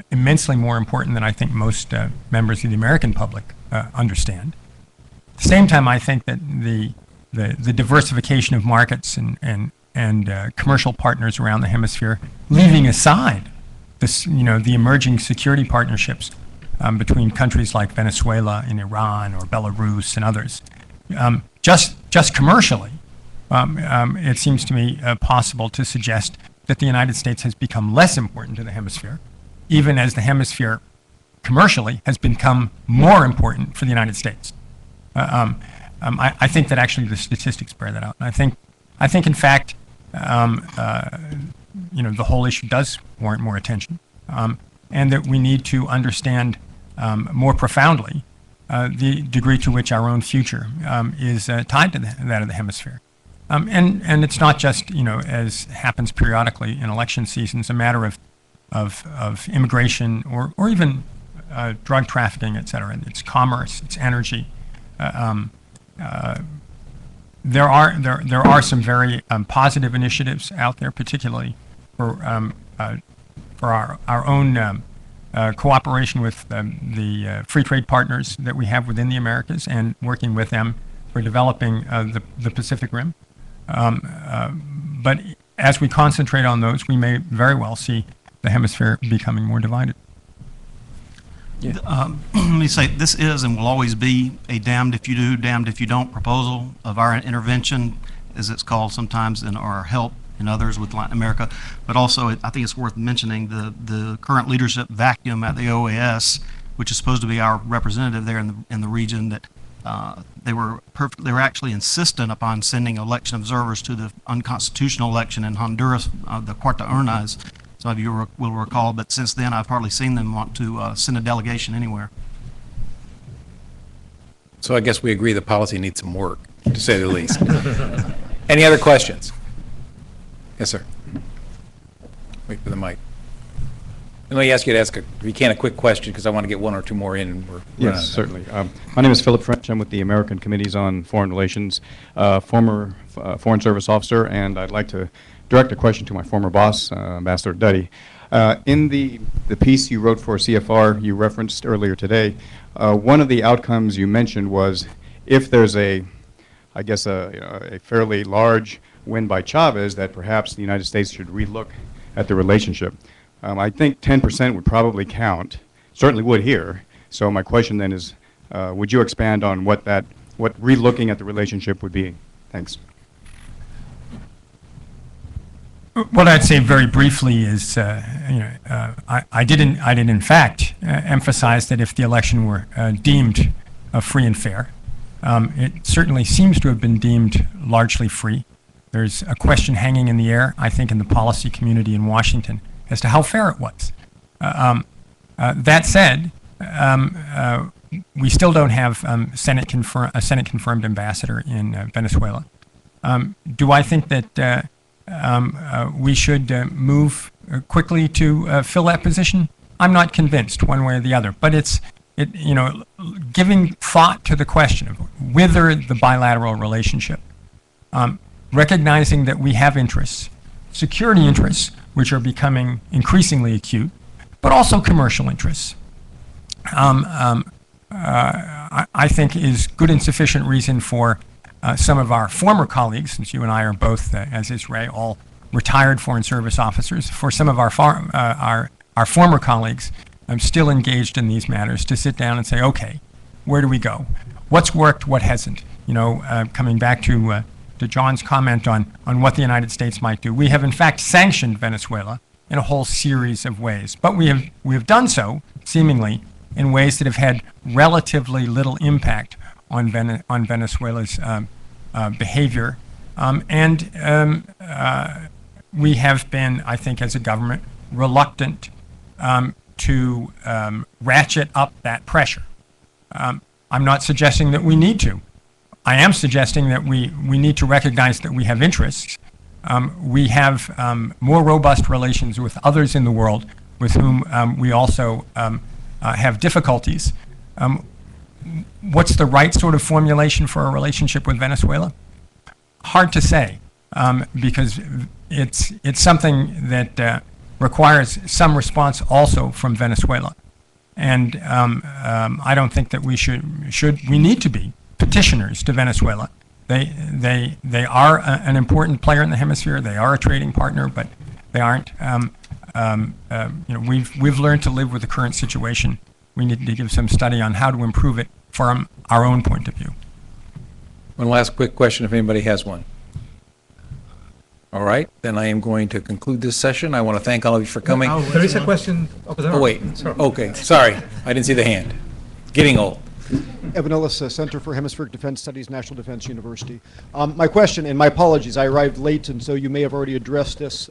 immensely more important than I think most members of the American public understand. At the same time, I think that the diversification of markets and commercial partners around the hemisphere, leaving aside this, the emerging security partnerships between countries like Venezuela and Iran or Belarus and others, just commercially, it seems to me possible to suggest that the United States has become less important to the hemisphere, even as the hemisphere commercially has become more important for the United States. I think that actually the statistics bear that out. And I think in fact, the whole issue does warrant more attention, and that we need to understand more profoundly the degree to which our own future is tied to that of the hemisphere. And it's not just, as happens periodically in election seasons, a matter of immigration or even drug trafficking, et cetera. It's commerce, it's energy. There are some very positive initiatives out there, particularly for our own cooperation with the free trade partners that we have within the Americas and working with them for developing the Pacific Rim. But as we concentrate on those, we may very well see the hemisphere becoming more divided. Let me say, this is and will always be a damned if you do, damned if you don't proposal of our intervention, as it's called sometimes, in our help in others with Latin America. But also, I think it's worth mentioning the current leadership vacuum at the OAS, which is supposed to be our representative there in the region, that they were actually insistent upon sending election observers to the unconstitutional election in Honduras, the Cuarta Urnas. Some of you will recall, but since then I've hardly seen them want to send a delegation anywhere. So I guess we agree the policy needs some work, to say the least. Any other questions? Yes, sir. Wait for the mic. And let me ask you to ask, if you can, a quick question, because I want to get 1 or 2 more in. And we're yes, certainly. My name is Philip French. I'm with the American Committees on Foreign Relations, former Foreign Service officer, and I'd like to direct a question to my former boss, Ambassador Tuddy. In the piece you wrote for CFR, you referenced earlier today, one of the outcomes you mentioned was if there's a fairly large win by Chavez, that perhaps the United States should relook at the relationship. I think 10% would probably count, certainly would here. So my question then is, would you expand on what relooking at the relationship would be? Thanks. What I'd say very briefly is, I did in fact emphasize that if the election were deemed free and fair, it certainly seems to have been deemed largely free. There's a question hanging in the air, I think, in the policy community in Washington as to how fair it was. That said, we still don't have a Senate-confirmed ambassador in Venezuela. Do I think that we should move quickly to fill that position? I'm not convinced one way or the other, but giving thought to the question of whether the bilateral relationship, recognizing that we have interests, security interests, which are becoming increasingly acute, but also commercial interests, I think is good and sufficient reason for some of our former colleagues, since you and I are both, as is Ray, all retired Foreign Service officers, for some of our former colleagues still engaged in these matters to sit down and say, okay, where do we go? What's worked, what hasn't? Coming back to John's comment on what the United States might do, we have in fact sanctioned Venezuela in a whole series of ways, but we have done so, seemingly, in ways that have had relatively little impact on Venezuela's behavior. We have been, I think, as a government, reluctant to ratchet up that pressure. I'm not suggesting that we need to. I am suggesting that we need to recognize that we have interests. We have more robust relations with others in the world with whom we also have difficulties. What's the right sort of formulation for a relationship with Venezuela? Hard to say, because it's something that requires some response also from Venezuela. And I don't think that we need to be petitioners to Venezuela. They are an important player in the hemisphere. They are a trading partner, but they aren't. We've learned to live with the current situation. We need to give some study on how to improve it from our own point of view. One last quick question, if anybody has one. All right, then I am going to conclude this session. I want to thank all of you for coming. There is a question over there. Oh, wait. Okay, sorry. I didn't see the hand. Getting old. Evan Ellis, Center for Hemispheric Defense Studies, National Defense University. My question, and my apologies, I arrived late, and so you may have already addressed this,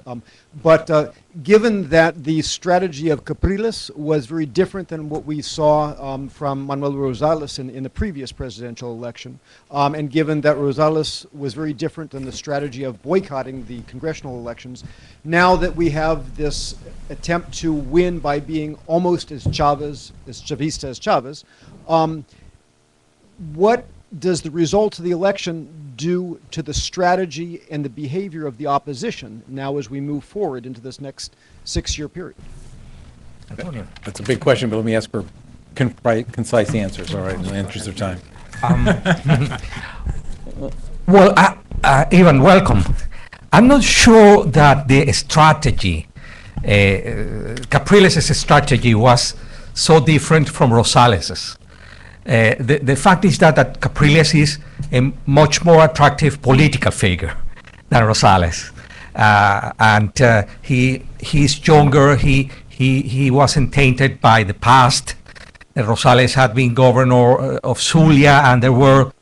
but given that the strategy of Capriles was very different than what we saw from Manuel Rosales in the previous presidential election, and given that Rosales was very different than the strategy of boycotting the congressional elections, now that we have this attempt to win by being almost as Chavista as Chavez, what does the result of the election do to the strategy and the behavior of the opposition now as we move forward into this next 6-year period? Antonio. That's a big question, but let me ask for concise answers, all right, in the interest of time. Well, Ivan, welcome. I'm not sure that the strategy, Capriles' strategy was so different from Rosales's. The fact is that Capriles is a much more attractive political figure than Rosales, and he's younger. He wasn't tainted by the past. Rosales had been governor of Zulia, and there were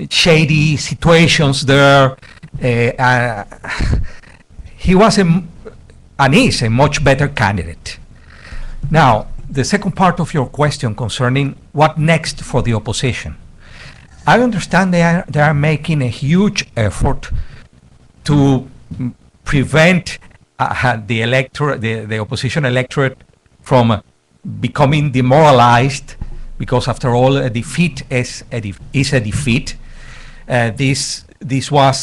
shady situations there. He was and is a much better candidate. Now, the second part of your question concerning what next for the opposition. I understand they are making a huge effort to prevent the opposition electorate from becoming demoralized, because after all, a defeat is a defeat. This one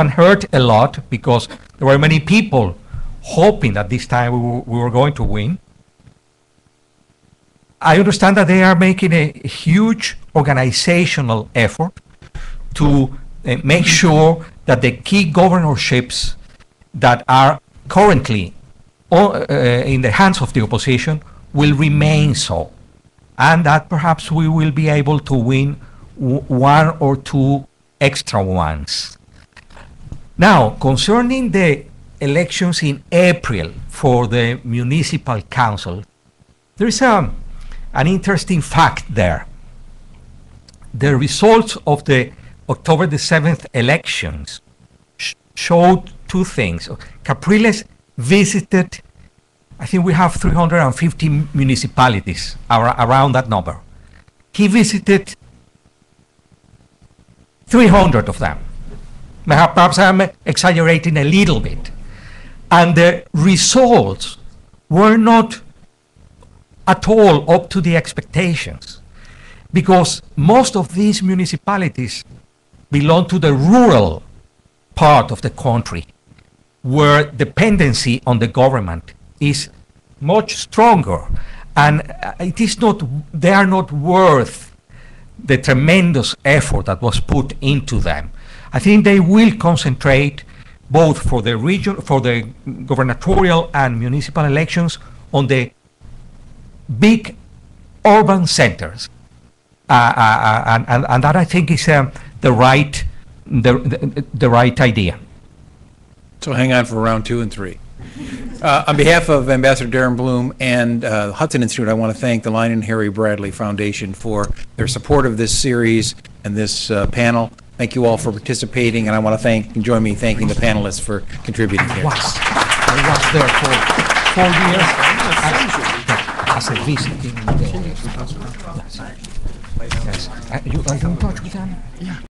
hurt a lot because there were many people hoping that this time we were going to win. I understand that they are making a huge organizational effort to make sure that the key governorships that are currently in the hands of the opposition will remain so, and that perhaps we will be able to win one or two extra ones. Now, concerning the elections in April for the municipal council, there is an interesting fact there. The results of the October the 7th elections showed two things. Capriles visited, I think we have 350 municipalities around that number. He visited 300 of them. Perhaps I'm exaggerating a little bit. And the results were not at all up to the expectations, because most of these municipalities belong to the rural part of the country, where dependency on the government is much stronger, and they are not worth the tremendous effort that was put into them. I think they will concentrate both for the region, for the gubernatorial and municipal elections, on the big urban centers, and that I think is the right idea. So hang on for round 2 and 3. On behalf of Ambassador Darren Bloom and the Hudson Institute, I want to thank the Line and Harry Bradley Foundation for their support of this series and this panel. Thank you all for participating, and I want to join me in thanking the panelists for contributing here. I was there for 4 years as a visiting. Yes. Are you in touch with them? Yeah.